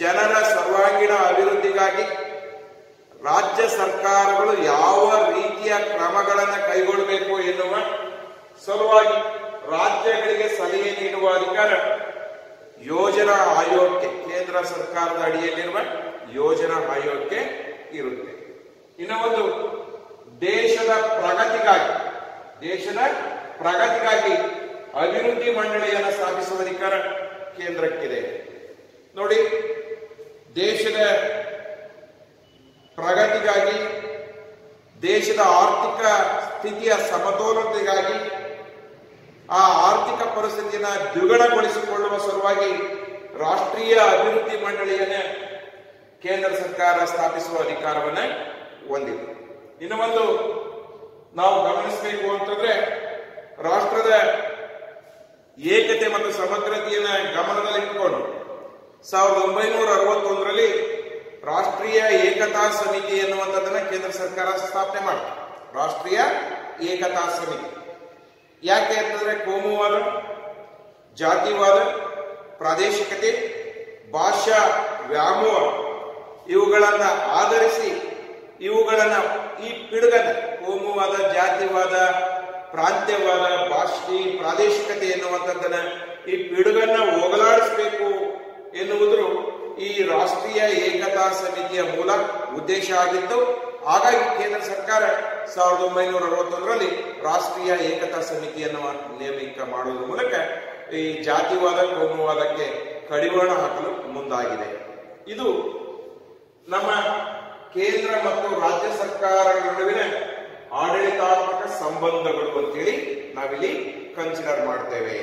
ಜನರ ಸರ್ವಾಂಗೀಣ ಅಭಿವೃದ್ಧಿಗಾಗಿ ರಾಜ್ಯ ಸರ್ಕಾರಗಳು ಯಾವ ರೀತಿಯ ಕ್ರಮಗಳನ್ನು ಕೈಗೊಳ್ಳಬೇಕು ಎನ್ನುವ ಸಲುವಾಗಿ ರಾಜ್ಯಗಳಿಗೆ ಸಲಹೆ ನೀಡುವ ಅಧಿಕಾರ ಯೋಜನಾ ಆಯೋಗಕ್ಕೆ, ಕೇಂದ್ರ ಸರ್ಕಾರದ ಅಡಿಯಲ್ಲಿರುವ ಯೋಜನಾ ಆಯೋಗಕ್ಕೆ ಇರುತ್ತೆ. ಇನ್ನು ಒಂದು ದೇಶದ ಪ್ರಗತಿಗಾಗಿ ಅಭಿವೃದ್ಧಿ ಮಂಡಳಿಯನ್ನು ಸ್ಥಾಪಿಸುವ ಅಧಿಕಾರ ಕೇಂದ್ರಕ್ಕಿದೆ. ನೋಡಿ, ದೇಶದ ಪ್ರಗತಿಗಾಗಿ, ದೇಶದ ಆರ್ಥಿಕ ಸ್ಥಿತಿಯ ಸಮತೋಲನತೆಗಾಗಿ, ಆ ಆರ್ಥಿಕ ಪರಿಸ್ಥಿತಿಯನ್ನು ದ್ವಿಗುಣಗೊಳಿಸಿಕೊಳ್ಳುವ ಸಲುವಾಗಿ ರಾಷ್ಟ್ರೀಯ ಅಭಿವೃದ್ಧಿ ಮಂಡಳಿಯನ್ನು ಕೇಂದ್ರ ಸರ್ಕಾರ ಸ್ಥಾಪಿಸುವ ಅಧಿಕಾರವನ್ನು ಹೊಂದಿದೆ. ಇನ್ನು ಒಂದು ನಾವು ಗಮನಿಸಬೇಕು ಅಂತಂದ್ರೆ, ರಾಷ್ಟ್ರದ ಏಕತೆ ಮತ್ತು ಸಮಗ್ರತೆಯನ್ನು ಗಮನದಲ್ಲಿಟ್ಟುಕೊಂಡು 1961ರಲ್ಲಿ ರಾಷ್ಟ್ರೀಯ ಏಕತಾ ಸಮಿತಿ ಎನ್ನುವಂಥದ್ದನ್ನ ಕೇಂದ್ರ ಸರ್ಕಾರ ಸ್ಥಾಪನೆ ಮಾಡಿತು. ರಾಷ್ಟ್ರೀಯ ಏಕತಾ ಸಮಿತಿ ಯಾಕೆ ಅಂತಂದ್ರೆ ಕೋಮುವಾದ, ಜಾತಿವಾದ, ಪ್ರಾದೇಶಿಕತೆ, ಭಾಷಾ ವ್ಯಾಮೋಹ ಇವುಗಳನ್ನ ಆಧರಿಸಿ ಈ ಪಿಡುಗನ್ನ ಕೋಮುವಾದ, ಜಾತಿವಾದ, ಪ್ರಾಂತ್ಯವಾದ, ಪ್ರಾದೇಶಿಕತೆ ಎನ್ನುವಂಥದ್ದನ್ನ ಈ ಪಿಡುಗನ್ನ ಹೋಗಲಾಡಿಸಬೇಕು ಎನ್ನುವುದು ಈ ರಾಷ್ಟ್ರೀಯ ಏಕತಾ ಸಮಿತಿಯ ಮೂಲ ಉದ್ದೇಶ ಆಗಿತ್ತು. ಹಾಗಾಗಿ ಕೇಂದ್ರ ಸರ್ಕಾರ 1961ರಲ್ಲಿ ರಾಷ್ಟ್ರೀಯ ಏಕತಾ ಸಮಿತಿಯನ್ನು ನೇಮಕ ಮಾಡುವುದರ ಮೂಲಕ ಈ ಜಾತಿವಾದ, ಕೋಮುವಾದಕ್ಕೆ ಕಡಿವಾಣ ಹಾಕಲು ಮುಂದಾಗಿದೆ. ಇದು ನಮ್ಮ ಕೇಂದ್ರ ಮತ್ತು ರಾಜ್ಯ ಸರ್ಕಾರಗಳ ನಡುವಿನ ಆಡಳಿತಾತ್ಮಕ ಸಂಬಂಧಗಳು ಅಂತೇಳಿ ನಾವಿಲ್ಲಿ ಕನ್ಸಿಡರ್ ಮಾಡ್ತೇವೆ.